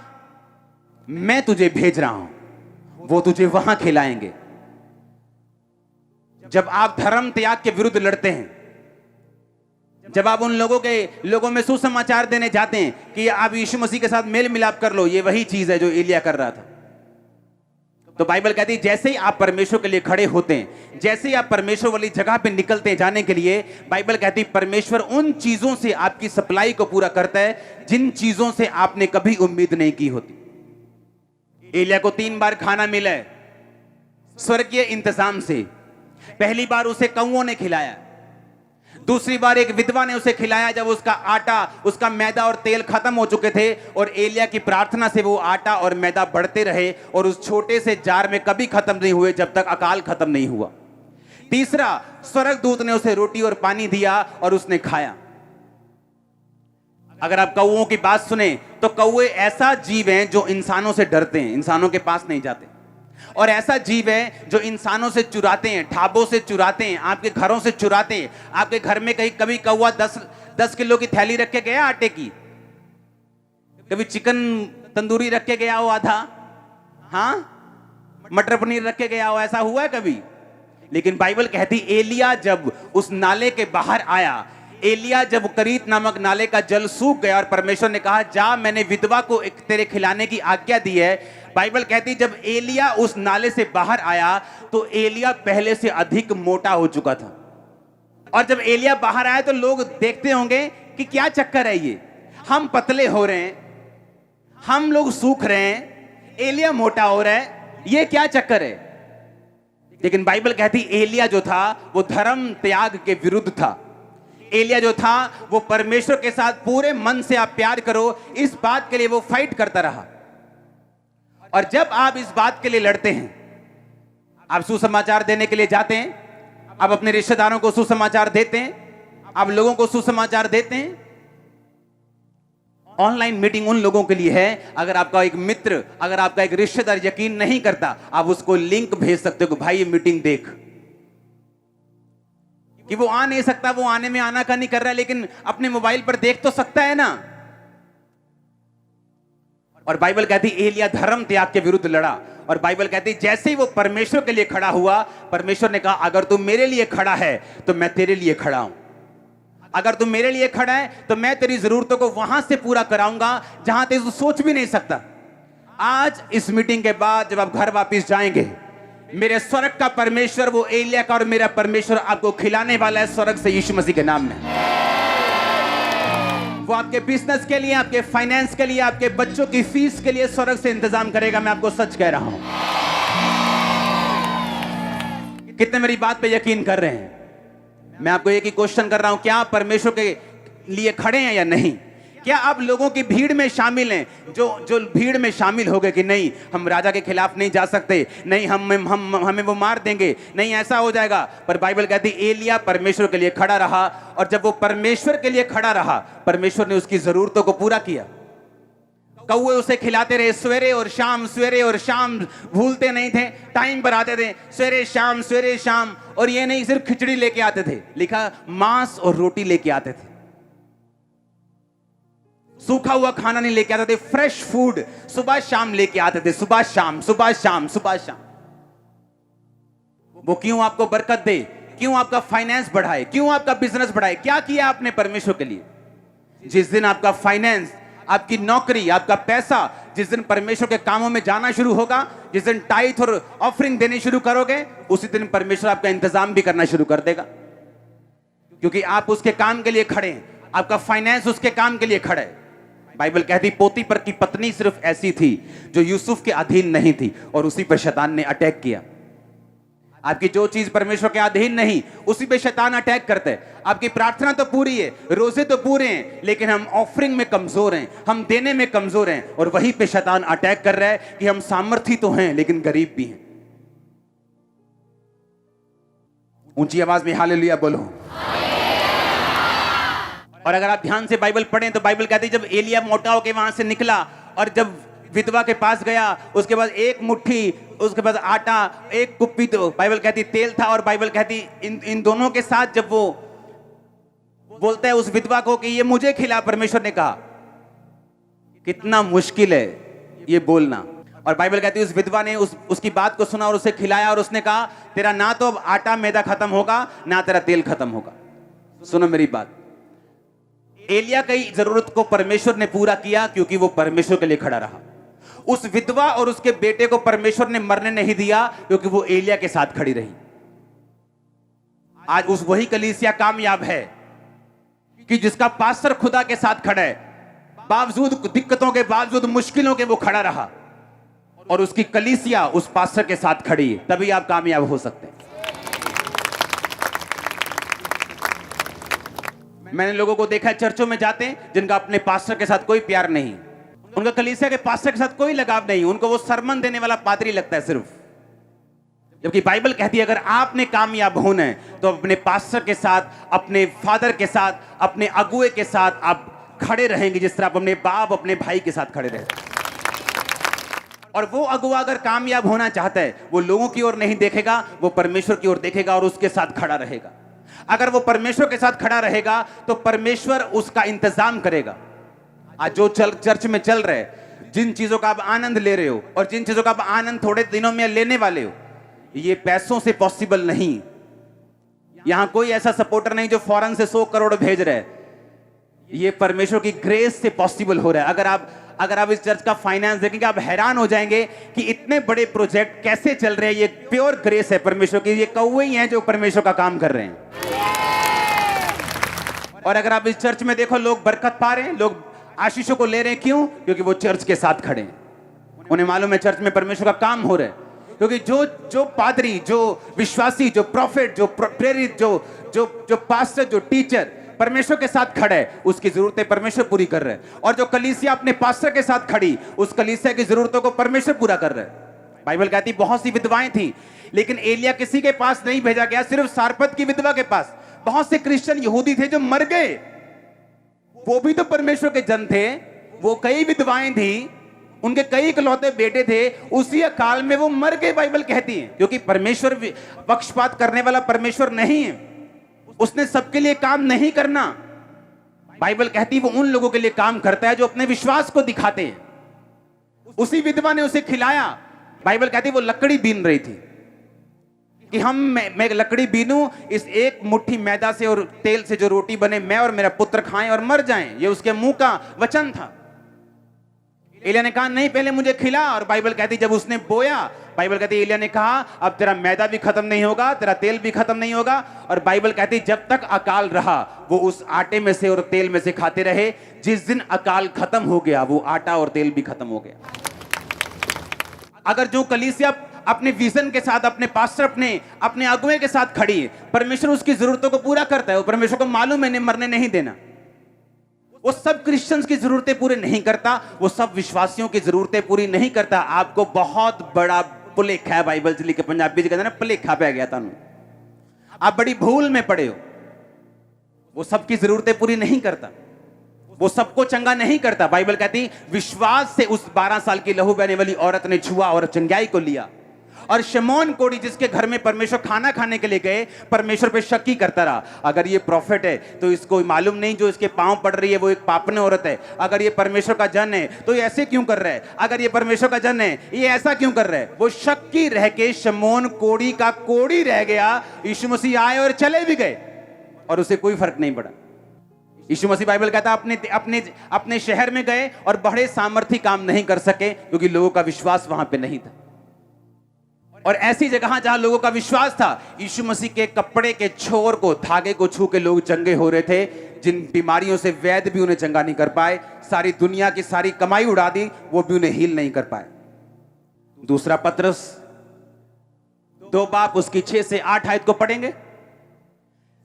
Speaker 1: मैं तुझे भेज रहा हूं वो तुझे वहां खिलाएंगे। जब आप धर्म त्याग के विरुद्ध लड़ते हैं, जब आप उन लोगों में सुसमाचार देने जाते हैं कि आप यीशु मसीह के साथ मेल मिलाप कर लो, ये वही चीज है जो एलिया कर रहा था। तो बाइबल कहती है जैसे ही आप परमेश्वर के लिए खड़े होते हैं, जैसे ही आप परमेश्वर वाली जगह पे निकलते हैं जाने के लिए, बाइबल कहती है परमेश्वर उन चीजों से आपकी सप्लाई को पूरा करता है जिन चीजों से आपने कभी उम्मीद नहीं की होती। एलिया को 3 बार खाना मिला है स्वर्गीय इंतजाम से। पहली बार उसे कौओं ने खिलाया, दूसरी बार एक विधवा ने उसे खिलाया जब उसका आटा, उसका मैदा और तेल खत्म हो चुके थे, और एलिया की प्रार्थना से वो आटा और मैदा बढ़ते रहे और उस छोटे से जार में कभी खत्म नहीं हुए जब तक अकाल खत्म नहीं हुआ। तीसरा, स्वर्गदूत ने उसे रोटी और पानी दिया और उसने खाया। अगर आप कौओं की बात सुने तो कौए ऐसा जीव हैं जो इंसानों से डरते हैं, इंसानों के पास नहीं जाते, और ऐसा जीव है जो इंसानों से चुराते हैं, ढाबों से चुराते हैं, आपके घरों से चुराते हैं। आपके घर में कहीं कभी कौवा 10 किलो की थैली रख के गया आटे की? कभी चिकन तंदूरी रख के गया हो आधा? हाँ, मटर पनीर रख के गया हो? ऐसा हुआ है कभी? लेकिन बाइबल कहती एलिया जब उस नाले के बाहर आया, एलिया जब करीत नामक नाले का जल सूख गया और परमेश्वर ने कहा जा, मैंने विधवा को तेरे खिलाने की आज्ञा दी है। बाइबल कहती जब एलिया उस नाले से बाहर आया तो एलिया पहले से अधिक मोटा हो चुका था। और जब एलिया बाहर आया तो लोग देखते होंगे कि क्या चक्कर है ये, हम पतले हो रहे हैं, हम लोग सूख रहे हैं, एलिया मोटा हो रहा है, ये क्या चक्कर है। लेकिन बाइबल कहती एलिया जो था वो धर्म त्याग के विरुद्ध था। एलिया जो था वो परमेश्वर के साथ पूरे मन से आप प्यार करो, इस बात के लिए वो फाइट करता रहा। और जब आप इस बात के लिए लड़ते हैं, आप सुसमाचार देने के लिए जाते हैं, आप अपने रिश्तेदारों को सुसमाचार देते हैं, आप लोगों को सुसमाचार देते हैं। ऑनलाइन मीटिंग उन लोगों के लिए है, अगर आपका एक मित्र, अगर आपका एक रिश्तेदार यकीन नहीं करता, आप उसको लिंक भेज सकते हो कि भाई ये मीटिंग देख। कि वो आ नहीं सकता, वो आने में आना का नहीं कर रहा है, लेकिन अपने मोबाइल पर देख तो सकता है ना। और बाइबल कहती एलिया धर्म त्याग के विरुद्ध लड़ा। और बाइबल कहती जैसे ही वो परमेश्वर के लिए खड़ा हुआ, परमेश्वर ने कहा अगर तू मेरे लिए खड़ा है तो मैं तेरे लिए खड़ा हूं। अगर तू मेरे लिए खड़ा है तो मैं तेरी जरूरतों को वहां से पूरा कराऊंगा जहां तू सोच भी नहीं सकता। आज इस मीटिंग के बाद जब आप घर वापस जाएंगे, मेरे स्वर्ग का परमेश्वर, वो एलिया का और मेरा परमेश्वर आपको खिलाने वाला है स्वर्ग से, यीशु मसीह के नाम में। वो आपके बिजनेस के लिए, आपके फाइनेंस के लिए, आपके बच्चों की फीस के लिए स्वर्ग से इंतजाम करेगा। मैं आपको सच कह रहा हूं। कितने मेरी बात पे यकीन कर रहे हैं? मैं आपको एक ही क्वेश्चन कर रहा हूं, क्या आप परमेश्वर के लिए खड़े हैं या नहीं? क्या आप लोगों की भीड़ में शामिल हैं, जो भीड़ में शामिल हो गए कि नहीं हम राजा के खिलाफ नहीं जा सकते, नहीं हमें वो मार देंगे, नहीं ऐसा हो जाएगा। पर बाइबल कहती एलिया परमेश्वर के लिए खड़ा रहा, और जब वो परमेश्वर के लिए खड़ा रहा, परमेश्वर ने उसकी जरूरतों को पूरा किया। कौवे उसे खिलाते रहे सवेरे और शाम, सवेरे और शाम, भूलते नहीं थे, टाइम पर आते थे, सवेरे शाम सवेरे शाम। और ये नहीं सिर्फ खिचड़ी लेके आते थे, लिखा मांस और रोटी लेके आते थे, सूखा हुआ खाना नहीं लेके आते थे, फ्रेश फूड सुबह शाम लेके आते थे, सुबह शाम सुबह शाम सुबह शाम। वो क्यों आपको बरकत दे, क्यों आपका फाइनेंस बढ़ाए, क्यों आपका बिजनेस बढ़ाए। क्या किया आपने परमेश्वर के लिए? जिस दिन आपका फाइनेंस, आपकी नौकरी, आपका पैसा, जिस दिन परमेश्वर के कामों में जाना शुरू होगा, जिस दिन टाइथ और ऑफरिंग देनी शुरू करोगे, उसी दिन परमेश्वर आपका इंतजाम भी करना शुरू कर देगा, क्योंकि आप उसके काम के लिए खड़े हैं, आपका फाइनेंस उसके काम के लिए खड़ा है। बाइबल कहती पोतीफर की पत्नी सिर्फ ऐसी थी जो यूसुफ के अधीन नहीं थी, और उसी पर शैतान ने अटैक किया। आपकी जो चीज परमेश्वर के अधीन नहीं, उसी पे शैतान अटैक करता है। आपकी प्रार्थना तो पूरी है, रोजे तो पूरे हैं, लेकिन हम ऑफरिंग में कमजोर हैं, हम देने में कमजोर हैं, और वहीं पे शैतान अटैक कर रहा है कि हम सामर्थी तो हैं लेकिन गरीब भी हैं। ऊंची आवाज में हालेलुया बोलो। और अगर आप ध्यान से बाइबल पढ़ें तो बाइबल कहती है जब एलिया मोटा होकर वहां से निकला और जब विधवा के पास गया, उसके बाद एक मुट्ठी, उसके बाद आटा, एक कुप्पी, तो बाइबल कहती तेल था। और बाइबल कहती इन दोनों के साथ जब वो बोलता है उस विधवा को कि ये मुझे खिला, परमेश्वर ने कहा कितना मुश्किल है ये बोलना। और बाइबल कहती है उस विधवा ने उसकी बात को सुना और उसे खिलाया, और उसने कहा तेरा ना तो अब आटा मैदा खत्म होगा, ना तेरा तेल खत्म होगा। सुनो मेरी बात, एलिया की जरूरत को परमेश्वर ने पूरा किया क्योंकि वो परमेश्वर के लिए खड़ा रहा। उस विधवा और उसके बेटे को परमेश्वर ने मरने नहीं दिया क्योंकि वो एलिया के साथ खड़ी रही। आज उस वही कलीसिया कामयाब है कि जिसका पास्टर खुदा के साथ खड़ा है, बावजूद दिक्कतों के, बावजूद मुश्किलों के वो खड़ा रहा, और उसकी कलीसिया उस पास्टर के साथ खड़ी है। तभी आप कामयाब हो सकते हैं। मैंने लोगों को देखा है चर्चों में जाते हैं जिनका अपने पास्टर के साथ कोई प्यार नहीं, उनका कलीसिया के पास्टर के साथ कोई लगाव नहीं, उनको वो सरमन देने वाला पादरी लगता है सिर्फ। जबकि बाइबल कहती है अगर आपने कामयाब होना है तो अपने पास्टर के साथ, अपने फादर के साथ, अपने अगुए के साथ आप खड़े रहेंगे, जिस तरह आप अपने बाप, अपने भाई के साथ खड़े रहे। और वो अगुआ अगर कामयाब होना चाहता है, वो लोगों की ओर नहीं देखेगा, वो परमेश्वर की ओर देखेगा और उसके साथ खड़ा रहेगा। अगर वो परमेश्वर के साथ खड़ा रहेगा तो परमेश्वर उसका इंतजाम करेगा। आज जो चर्च में चल रहे, जिन चीजों का आप आनंद ले रहे हो और जिन चीजों का आप आनंद थोड़े दिनों में लेने वाले हो, ये पैसों से पॉसिबल नहीं। यहां कोई ऐसा सपोर्टर नहीं जो फौरन से 100 करोड़ भेज रहे हैं। ये परमेश्वर की ग्रेस से पॉसिबल हो रहा है। अगर आप इस चर्च का फाइनेंस देखेंगे आप हैरान हो जाएंगे कि इतने बड़े प्रोजेक्ट कैसे चल रहे हैं। ये प्योर ग्रेस है परमेश्वर की। ये कौवे ही हैं जो परमेश्वर का काम कर रहे हैं। और अगर आप इस चर्च में देखो, लोग बरकत पा रहे हैं, लोग आशीषों को ले रहे हैं। क्यों? क्योंकि वो चर्च के साथ खड़े हैं। उन्हें मालूम है चर्च में परमेश्वर का काम हो रहा है। क्योंकि जो पादरी, जो विश्वासी, जो प्रोफेट, जो प्रेरित, जो पास्टर, जो टीचर परमेश्वर के साथ खड़ा है, उसकी जरूरतें परमेश्वर पूरी कर रहे हैं। और जो कलीसिया अपने पास्टर के साथ खड़ी, उस कलीसिया की जरूरतों को परमेश्वर पूरा कर रहे हैं। बाइबल कहती बहुत सी विधवाएं थी, लेकिन एलिया किसी के पास नहीं भेजा गया, सिर्फ सारपत की विधवा के पास। बहुत से क्रिश्चियन यहूदी थे जो मर गए, वो भी तो परमेश्वर के जन थे। वो कई विधवाएं थी, उनके कई इकलौते बेटे थे, उसी अकाल में वो मर गए, बाइबल कहती है। क्योंकि परमेश्वर पक्षपात करने वाला परमेश्वर नहीं है, उसने सबके लिए काम नहीं करना। बाइबल कहती है वो उन लोगों के लिए काम करता है जो अपने विश्वास को दिखाते हैं। उसी विधवा ने उसे खिलाया। बाइबल कहती है वो लकड़ी बीन रही थी कि मैं लकड़ी बीनूं, इस एक मुट्ठी मैदा से और तेल से जो रोटी बने, मैं और मेरा पुत्र खाएं और मर जाएं। ये उसके मुंह का वचन था। एलिया ने कहा नहीं, पहले मुझे खिला। और बाइबल कहती जब उसने बोया, बाइबल कहती एलिया ने कहा अब तेरा मैदा भी खत्म नहीं होगा, तेरा तेल भी खत्म नहीं होगा। और बाइबल कहती जब तक अकाल रहा वो उस आटे में से और तेल में से खाते रहे। जिस दिन अकाल खत्म हो गया वो आटा और तेल भी खत्म हो गया। अगर जो कलीसिया अपने विजन के साथ, अपने पास्टर, अपने अगुवे के साथ खड़ी है, परमेश्वर उसकी जरूरतों को पूरा करता है। वो परमेश्वर को मालूम है मरने नहीं देना। वो सब क्रिश्चियंस की जरूरतें पूरी नहीं करता, वो सब विश्वासियों की जरूरतें पूरी नहीं करता। आपको बहुत बड़ा भुलेखा है, बाइबल से लिखे पंजाबी कहते हैं ना, भुलेखा पै गया तानू, आप बड़ी भूल में पड़े हो। वो सबकी जरूरतें पूरी नहीं करता, वो सबको चंगा नहीं करता। बाइबल कहती विश्वास से उस 12 साल की लहू बहने वाली औरत ने छुआ और चंगाई को लिया। और शमौन कोढ़ी जिसके घर में परमेश्वर खाना खाने के लिए गए, परमेश्वर पे शक ही करता रहा। अगर ये प्रॉफिट है तो इसको मालूम नहीं जो इसके पांव पड़ रही है वो एक पापने औरत है। अगर ये परमेश्वर का जन है तो ये ऐसे क्यों कर रहा है? अगर ये परमेश्वर का जन है ये ऐसा क्यों कर रहा है? वो शक्की रह के शमौन कोढ़ी का कोढ़ी रह गया। यीशु मसीह आए और चले भी गए और उसे कोई फर्क नहीं पड़ा। यीशु मसीह बाइबल कहता अपने शहर में गए और बड़े सामर्थी काम नहीं कर सके क्योंकि लोगों का विश्वास वहां पे नहीं था। और ऐसी जगह जहां लोगों का विश्वास था, यीशु मसीह के कपड़े के छोर को, धागे को छू के लोग चंगे हो रहे थे। जिन बीमारियों से वैद्य भी उन्हें चंगा नहीं कर पाए, सारी दुनिया की सारी कमाई उड़ा दी, वो भी उन्हें हील नहीं कर पाए। दूसरा पत्रस 2 बाब उसकी 6 से 8 आयत को पढ़ेंगे।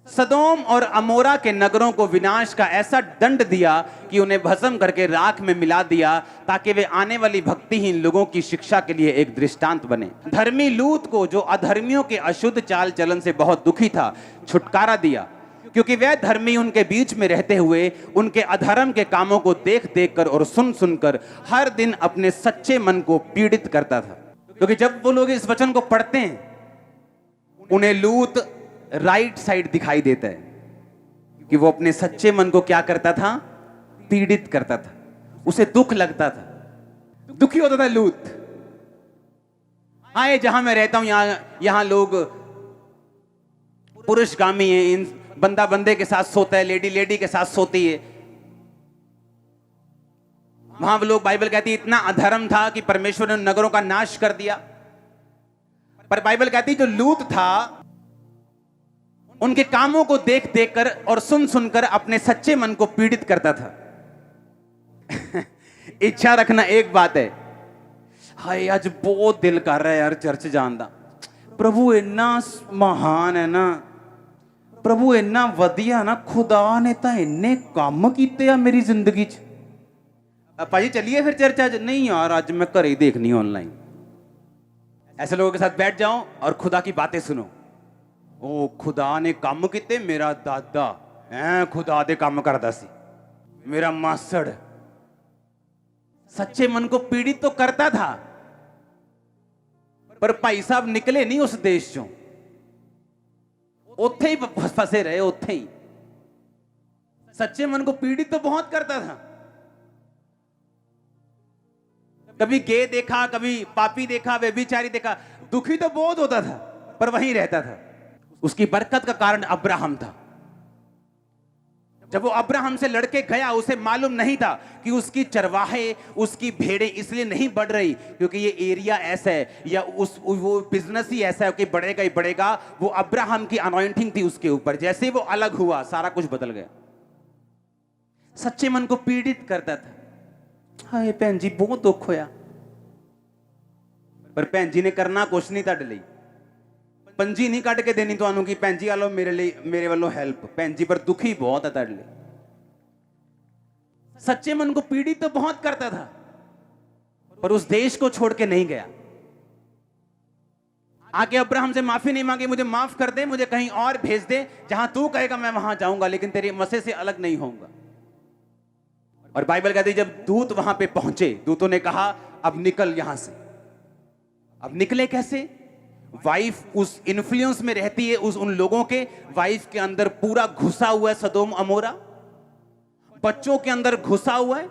Speaker 1: सदोम और अमोरा के नगरों को विनाश का ऐसा दंड दिया कि उन्हें भस्म करके राख में मिला दिया, ताकि वे आने वाली भक्तिहीन लोगों की शिक्षा के लिए एक दृष्टांत बने। धर्मी लूत को, जो अधर्मियों के अशुद्ध चाल चलन से बहुत दुखी था, छुटकारा दिया, क्योंकि वह धर्मी उनके बीच में रहते हुए उनके अधर्म के कामों को देख देख कर और सुन सुनकर हर दिन अपने सच्चे मन को पीड़ित करता था। क्योंकि जब वो लोग इस वचन को पढ़ते हैं, उन्हें लूत राइट साइड दिखाई देता है कि वो अपने सच्चे मन को क्या करता था? पीड़ित करता था। उसे दुख लगता था, दुखी होता था लूत। हाँ, ये जहां मैं रहता हूं यहां लोग पुरुषगामी हैं, इन बंदा बंदे के साथ सोता है, लेडी लेडी के साथ सोती है। वहां लोग, बाइबल कहती है, इतना अधर्म था कि परमेश्वर ने नगरों का नाश कर दिया। पर बाइबल कहती है जो लूत था, उनके कामों को देख देख कर और सुन सुनकर अपने सच्चे मन को पीड़ित करता था। इच्छा रखना एक बात है, हाय आज बहुत दिल कर रहा है यार चर्च जान दा, प्रभु इन्ना महान है ना, प्रभु इन्ना वधिया ना, खुदा ने तो इन्ने काम कीते आ मेरी जिंदगी च। भाजी चलिए फिर चर्च आज। नहीं यार आज मैं घर ही देखनी ऑनलाइन। ऐसे लोगों के साथ बैठ जाओ और खुदा की बातें सुनो। ओ खुदा ने काम किते, मेरा दादा खुदा दे काम करता सी, मेरा मासड़। सच्चे मन को पीड़ित तो करता था, पर भाई साहब निकले नहीं उस देश चों, उत्थे ही फंसे रहे, उत्थे ही। सच्चे मन को पीड़ित तो बहुत करता था। कभी गे देखा, कभी पापी देखा, व्यभिचारी देखा, दुखी तो बहुत होता था, पर वहीं रहता था। उसकी बरकत का कारण अब्राहम था। जब वो अब्राहम से लड़के गया, उसे मालूम नहीं था कि उसकी चरवाहे, उसकी भेड़ें इसलिए नहीं बढ़ रही क्योंकि ये एरिया ऐसा है या वो बिजनेस ही ऐसा है कि बढ़ेगा ही बढ़ेगा। वो अब्राहम की अनॉइंटिंग थी उसके ऊपर। जैसे वो अलग हुआ सारा कुछ बदल गया। सच्चे मन को पीड़ित करता था। हाय भैन जी बहुत दुख होया, पर भैन जी ने करना कुछ नहीं तुहाडे लई। पंजी नहीं कट के देनी तुहानू कि भैन जी आ लो मेरे वालों हेल्प। भैन जी पर दुखी बहुत है तुहाडे लई। सच्चे मन को पीड़ित तो बहुत करता था, पर उस देश को छोड़ के नहीं गया। आके अब्राहम से माफी नहीं मांगी, मुझे माफ कर दे, मुझे कहीं और भेज दे, जहां तू कहेगा मैं वहां जाऊंगा, लेकिन तेरे मसे से अलग नहीं होऊंगा। और बाइबल कहती है जब दूत वहां पे पहुंचे, दूतों ने कहा अब निकल यहां से। अब निकले कैसे? वाइफ उस इन्फ्लुएंस में रहती है, उन लोगों के वाइफ के अंदर पूरा घुसा हुआ है सदोम अमोरा, बच्चों के अंदर घुसा हुआ है,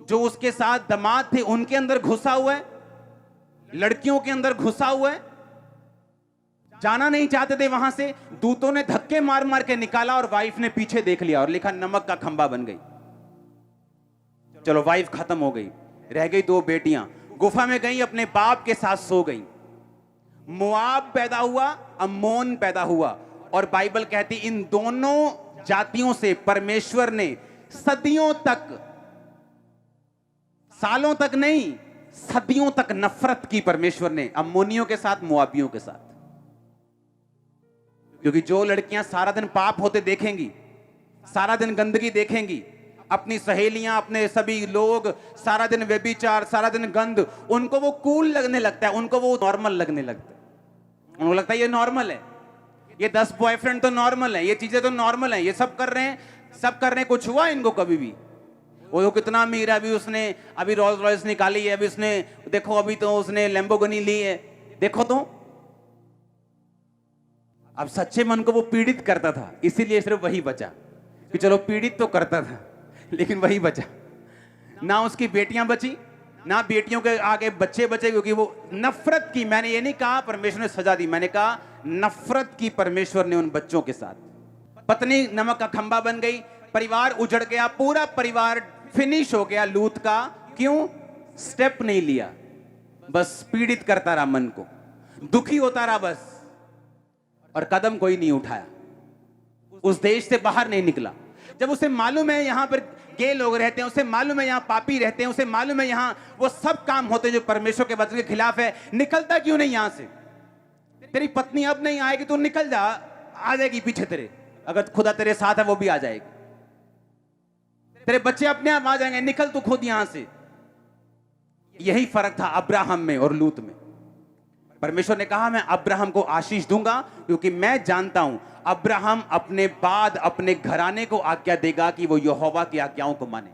Speaker 1: जो उसके साथ दामाद थे उनके अंदर घुसा हुआ है, लड़कियों के अंदर घुसा हुआ है। जाना नहीं चाहते थे वहां से, दूतों ने धक्के मार मार के निकाला और वाइफ ने पीछे देख लिया और लिखा नमक का खंबा बन गई। चलो वाइफ खत्म हो गई, रह गई 2 बेटियां, गुफा में गई, अपने बाप के साथ सो गई। मोआब पैदा हुआ, अम्मोन पैदा हुआ, और बाइबल कहती इन दोनों जातियों से परमेश्वर ने सदियों तक, सालों तक नहीं, सदियों तक नफरत की परमेश्वर ने अम्मोनियों के साथ, मोआबियों के साथ। क्योंकि जो लड़कियां सारा दिन पाप होते देखेंगी, सारा दिन गंदगी देखेंगी, अपनी सहेलियां, अपने सभी लोग सारा दिन व्यभिचार, सारा दिन गंद, उनको वो कूल लगने लगता है, उनको वो नॉर्मल लगने लगता है। उनको लगता है ये नॉर्मल है, ये 10 बॉयफ्रेंड तो नॉर्मल है, ये चीजें तो नॉर्मल है, ये सब कर रहे हैं, सब कर रहे हैं। कुछ हुआ इनको कभी भी? वो कितना अमीर है, अभी उसने अभी रोल्स रॉयस निकाली है, अभी उसने देखो, अभी तो उसने लैम्बोर्गिनी ली है, देखो तो। अब सच्चे मन को वो पीड़ित करता था, इसीलिए सिर्फ वही बचा कि चलो पीड़ित तो करता था लेकिन वही बचा। ना उसकी बेटियां बची, ना बेटियों के आगे बच्चे बचे, क्योंकि वो नफरत की, मैंने ये नहीं कहा परमेश्वर ने सजा दी, मैंने कहा नफरत की परमेश्वर ने उन बच्चों के साथ। पत्नी नमक का खंबा बन गई, परिवार उजड़ गया, पूरा परिवार फिनिश हो गया लूत का। क्यों? स्टेप नहीं लिया, बस पीड़ित करता रहा मन को, दुखी होता रहा बस, और कदम कोई नहीं उठाया, उस देश से बाहर नहीं निकला। जब उसे मालूम है यहां पर गे लोग रहते हैं, उसे मालूम है यहां पापी रहते हैं, उसे मालूम है यहां वो सब काम होते हैं जो परमेश्वर के वचन के खिलाफ है, निकलता क्यों नहीं यहां से? तेरी पत्नी अब नहीं आएगी, तू निकल जा, आ जाएगी पीछे तेरे, अगर खुदा तेरे साथ है वो भी आ जाएगी। तेरे बच्चे अपने आप आ जाएंगे, निकल तू खुद यहां से। यही फर्क था अब्राहम में और लूत में। परमेश्वर ने कहा मैं अब्राहम को आशीष दूंगा, क्योंकि मैं जानता हूं अब्राहम अपने बाद अपने घराने को आज्ञा देगा कि वो यहोवा की आज्ञाओं को माने।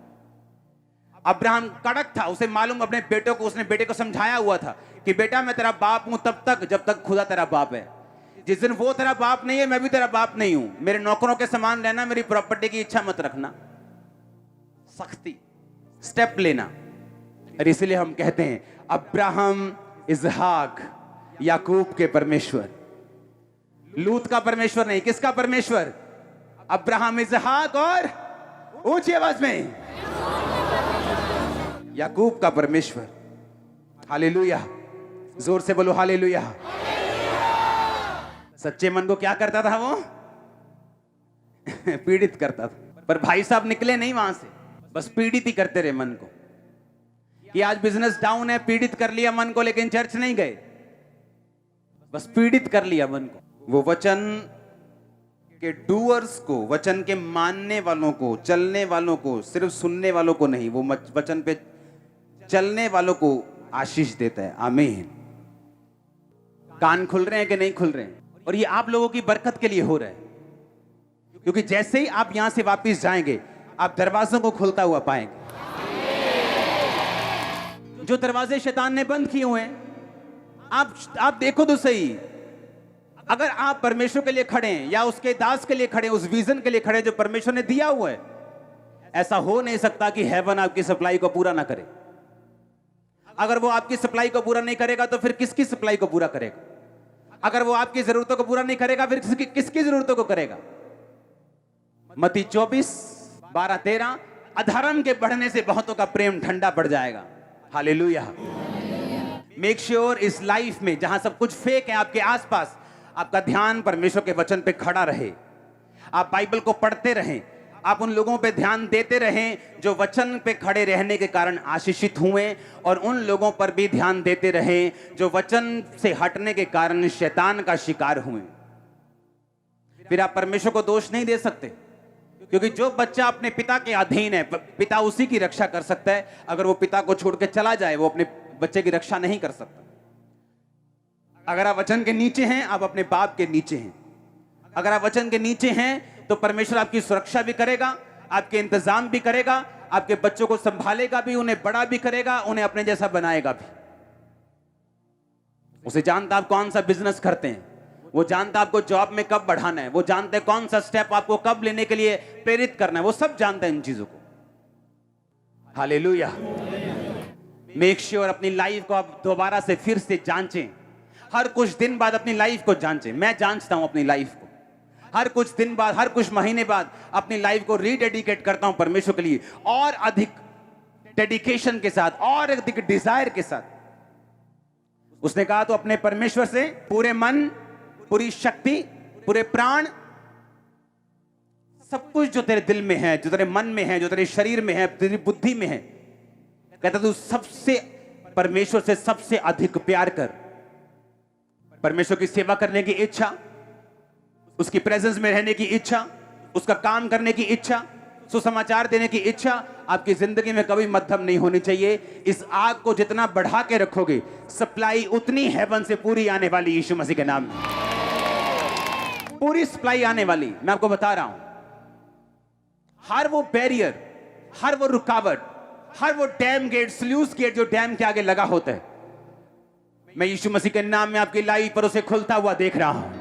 Speaker 1: अब्राहम कड़क था, उसे मालूम, अपने बेटों को, उसने बेटे को समझाया हुआ था कि बेटा मैं तेरा बाप हूं तब तक जब तक खुदा तेरा बाप है। जिस दिन वो तेरा बाप नहीं है, मैं भी तेरा बाप नहीं हूं। मेरे नौकरों के समान रहना, मेरी प्रॉपर्टी की इच्छा मत रखना। सख्ती, स्टेप लेना। और इसलिए हम कहते हैं अब्राहम, इसहाक, याकूब के परमेश्वर, लूत का परमेश्वर नहीं, किसका परमेश्वर? अब्राहम, इसहाक और ऊंची आवाज में याकूब का परमेश्वर। हालेलुया, जोर से बोलो हालेलुया। सच्चे मन को क्या करता था वो? पीड़ित करता था। पर भाई साहब निकले नहीं वहां से, बस पीड़ित ही करते रहे मन को। कि आज बिजनेस डाउन है, पीड़ित कर लिया मन को, लेकिन चर्च नहीं गए, बस पीड़ित कर लिया मन को। वो वचन के डूअर्स को, वचन के मानने वालों को, चलने वालों को, सिर्फ सुनने वालों को नहीं, वो वचन पे चलने वालों को आशीष देता है। आमीन। कान खुल रहे हैं कि नहीं खुल रहे हैं? और ये आप लोगों की बरकत के लिए हो रहा है, क्योंकि जैसे ही आप यहां से वापस जाएंगे, आप दरवाजों को खुलता हुआ पाएंगे। जो दरवाजे शैतान ने बंद किए हुए हैं, आप देखो तो सही। अगर आप परमेश्वर के लिए खड़े हैं या उसके दास के लिए खड़े हैं, उस विजन के लिए खड़े हैं जो परमेश्वर ने दिया हुआ है, ऐसा हो नहीं सकता कि हेवन आपकी सप्लाई को पूरा ना करे। अगर वो आपकी सप्लाई को पूरा नहीं करेगा तो फिर किसकी सप्लाई को पूरा करेगा? अगर वो आपकी जरूरतों को पूरा नहीं करेगा फिर किसकी जरूरतों को करेगा? मत्ती 24:12-13, अधर्म के बढ़ने से बहुतों का प्रेम ठंडा पड़ जाएगा। हालेलुया। मेक श्योर इस लाइफ में जहां सब कुछ फेक है आपके आसपास, आपका ध्यान परमेश्वर के वचन पे खड़ा रहे। आप बाइबल को पढ़ते रहें, आप उन लोगों पे ध्यान देते रहें जो वचन पे खड़े रहने के कारण आशीषित हुए, और उन लोगों पर भी ध्यान देते रहें जो वचन से हटने के कारण शैतान का शिकार हुए। फिर आप परमेश्वर को दोष नहीं दे सकते, क्योंकि जो बच्चा अपने पिता के अधीन है, पिता उसी की रक्षा कर सकता है। अगर वो पिता को छोड़ के चला जाए, वो अपने बच्चे की रक्षा नहीं कर सकता। अगर आप वचन के नीचे हैं, आप अपने बाप के नीचे हैं। अगर आप वचन के नीचे हैं तो परमेश्वर आपकी सुरक्षा भी करेगा, आपके इंतजाम भी करेगा, आपके बच्चों को संभालेगा भी, उन्हें बड़ा भी करेगा, उन्हें अपने जैसा बनाएगा भी। उसे जानता आप कौन सा बिजनेस करते हैं, वो जानता आपको जॉब में कब बढ़ाना है, वो जानते हैं कौन सा स्टेप आपको कब लेने के लिए प्रेरित करना है, वो सब जानते हैं इन चीजों को। हालेलुया। मेक श्योर अपनी लाइफ को आप दोबारा से फिर से जांचें। हर कुछ दिन बाद अपनी लाइफ को जांचें। मैं जांचता हूं अपनी लाइफ को, हर कुछ दिन बाद, हर कुछ महीने बाद अपनी लाइफ को रीडेडिकेट करता हूं परमेश्वर के लिए, और अधिक डेडिकेशन के साथ, और अधिक डिजायर के साथ। उसने कहा तो अपने परमेश्वर से पूरे मन, पूरी शक्ति, पूरे प्राण, सब कुछ जो तेरे दिल में है, जो तेरे मन में है, जो तेरे शरीर में है, तेरी बुद्धि में है, कहता तू सबसे, परमेश्वर से सबसे अधिक प्यार कर। परमेश्वर की सेवा करने की इच्छा, उसकी प्रेजेंस में रहने की इच्छा, उसका काम करने की इच्छा, सुसमाचार देने की इच्छा आपकी जिंदगी में कभी मध्यम नहीं होनी चाहिए। इस आग को जितना बढ़ा के रखोगे, सप्लाई उतनी हेवन से पूरी आने वाली, यीशु मसीह के नाम में पूरी सप्लाई आने वाली। मैं आपको बता रहा हूं, हर वो बैरियर, हर वो रुकावट, हर वो डैम गेट, स्लूस गेट जो डैम के आगे लगा होता है, मैं यीशु मसीह के नाम में आपकी लाइफ पर उसे खुलता हुआ देख रहा हूं।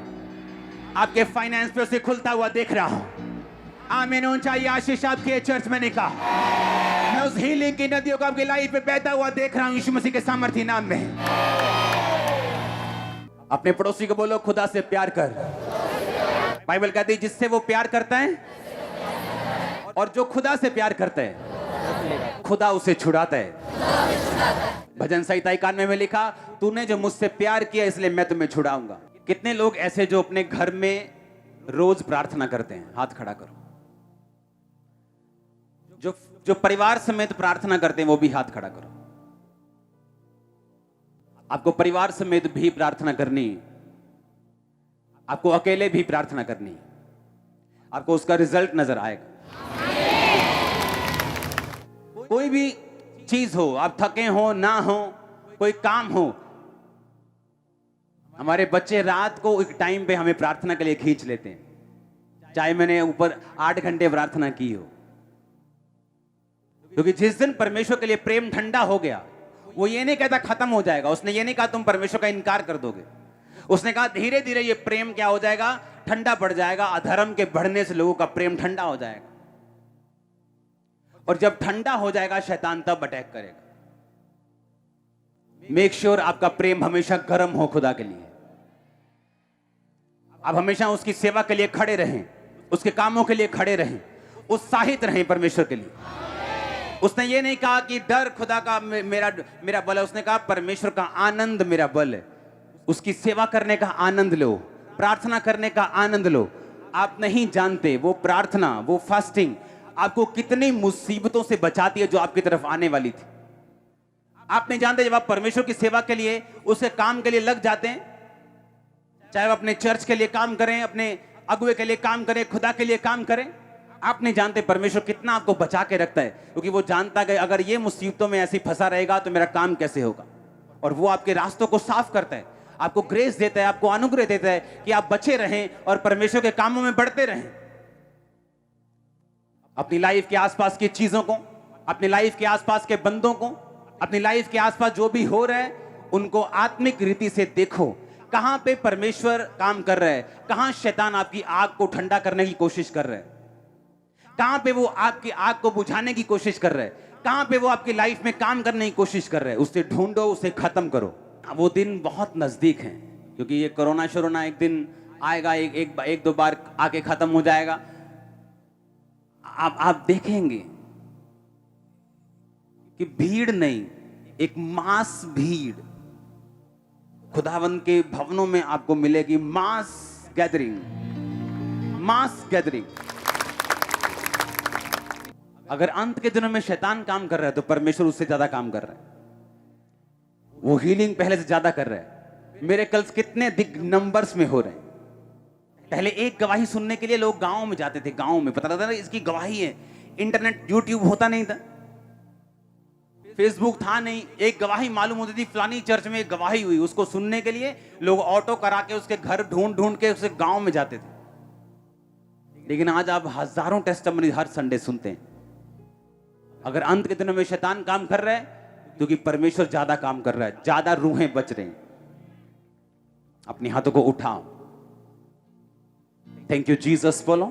Speaker 1: आपके फाइनेंस पे उसे खुलता हुआ देख रहा हूं। आमीन। ऊंचाई आशीष आपके चर्च में निकाह। मैं उस हीलिंग की नदियों को आपकी लाइफ पे बहता हुआ देख रहा हूं यीशु मसीह के सामर्थ्य नाम में। अपने पड़ोसी को बोलो, खुदा से प्यार कर। बाइबल कहती है जिससे वो प्यार करता है, और जो खुदा से प्यार करता है, खुदा उसे छुड़ाता है। भजन संहिता 91 में लिखा, तूने जो मुझसे प्यार किया इसलिए मैं तुम्हें छुड़ाऊंगा। कितने लोग ऐसे जो अपने घर में रोज प्रार्थना करते हैं? हाथ खड़ा करो। जो परिवार समेत प्रार्थना करते हैं वो भी हाथ खड़ा करो। आपको परिवार समेत भी प्रार्थना करनी, आपको अकेले भी प्रार्थना करनी, आपको उसका रिजल्ट नजर आएगा। कोई भी चीज हो, आप थके हो ना हो, कोई काम हो, हमारे बच्चे रात को एक टाइम पे हमें प्रार्थना के लिए खींच लेते हैं, चाहे मैंने ऊपर 8 घंटे प्रार्थना की हो। क्योंकि जिस दिन परमेश्वर के लिए प्रेम ठंडा हो गया, वो ये नहीं कहता खत्म हो जाएगा। उसने ये नहीं कहा तुम परमेश्वर का इनकार कर दोगे। उसने कहा धीरे धीरे ये प्रेम क्या हो जाएगा, ठंडा पड़ जाएगा। अधर्म के बढ़ने से लोगों का प्रेम ठंडा हो जाएगा, और जब ठंडा हो जाएगा शैतान तब अटैक करेगा। मेक श्योर आपका प्रेम हमेशा गर्म हो खुदा के लिए। आप हमेशा उसकी सेवा के लिए खड़े रहें, उसके कामों के लिए खड़े रहें, उत्साहित रहें परमेश्वर के लिए। उसने ये नहीं कहा कि डर खुदा का मेरा बल है। उसने कहा परमेश्वर का आनंद मेरा बल है। उसकी सेवा करने का आनंद लो, प्रार्थना करने का आनंद लो। आप नहीं जानते वो प्रार्थना, वो फास्टिंग आपको कितनी मुसीबतों से बचाती है जो आपकी तरफ आने वाली थी। आप नहीं जानते, जब आप परमेश्वर की सेवा के लिए, उसके काम के लिए लग जाते हैं, चाहे वो अपने चर्च के लिए काम करें, अपने अगुए के लिए काम करें, खुदा के लिए काम करें, आप नहीं जानते परमेश्वर कितना आपको बचा के रखता है। क्योंकि वो जानता है अगर ये मुसीबतों में ऐसी फंसा रहेगा तो मेरा काम कैसे होगा। और वो आपके रास्तों को साफ करता है, आपको ग्रेस देता है, आपको अनुग्रह देता है कि आप बचे रहें और परमेश्वर के कामों में बढ़ते रहें। अपनी लाइफ के आसपास की चीजों को, अपनी लाइफ के आसपास के बंदों को, अपनी लाइफ के आसपास जो भी हो रहा है, उनको आत्मिक रीति से देखो। कहां पे परमेश्वर काम कर रहा है, कहां शैतान आपकी आग को ठंडा करने की कोशिश कर रहा है, कहां पे वो आपकी आग को बुझाने की कोशिश कर रहा है, कहां पे वो आपकी लाइफ में काम करने की कोशिश कर रहा है। उसे ढूंढो, उसे खत्म करो। वो दिन बहुत नजदीक है, क्योंकि ये कोरोना शोरोना एक दिन आएगा, एक दो बार आके खत्म हो जाएगा। आप देखेंगे कि भीड़ नहीं, एक मास भीड़ खुदावंद के भवनों में आपको मिलेगी। मास गैदरिंग, मास गैदरिंग। अगर अंत के दिनों में शैतान काम कर रहा है तो परमेश्वर उससे ज्यादा काम कर रहा है। वो हीलिंग पहले से ज्यादा कर रहा है। मिरेकल्स कितने अधिक नंबर्स में हो रहे हैं। पहले एक गवाही सुनने के लिए लोग गांव में जाते थे, गांव में पता लगता था इसकी गवाही है। इंटरनेट यूट्यूब होता नहीं था, फेसबुक था नहीं, एक गवाही मालूम होती थी फलानी चर्च में एक गवाही हुई, उसको सुनने के लिए लोग ऑटो करा के उसके घर ढूंढ ढूंढ के उसे गांव में जाते थे। लेकिन आज आप हजारों टेस्टिमनी हर संडे सुनते हैं। अगर अंत के दिनों में शैतान काम कर रहा है क्योंकि परमेश्वर ज्यादा काम कर रहा है, ज्यादा रूहें बच रही हैं। अपने हाथों को उठाओ। थैंक यू जीसस बोलो।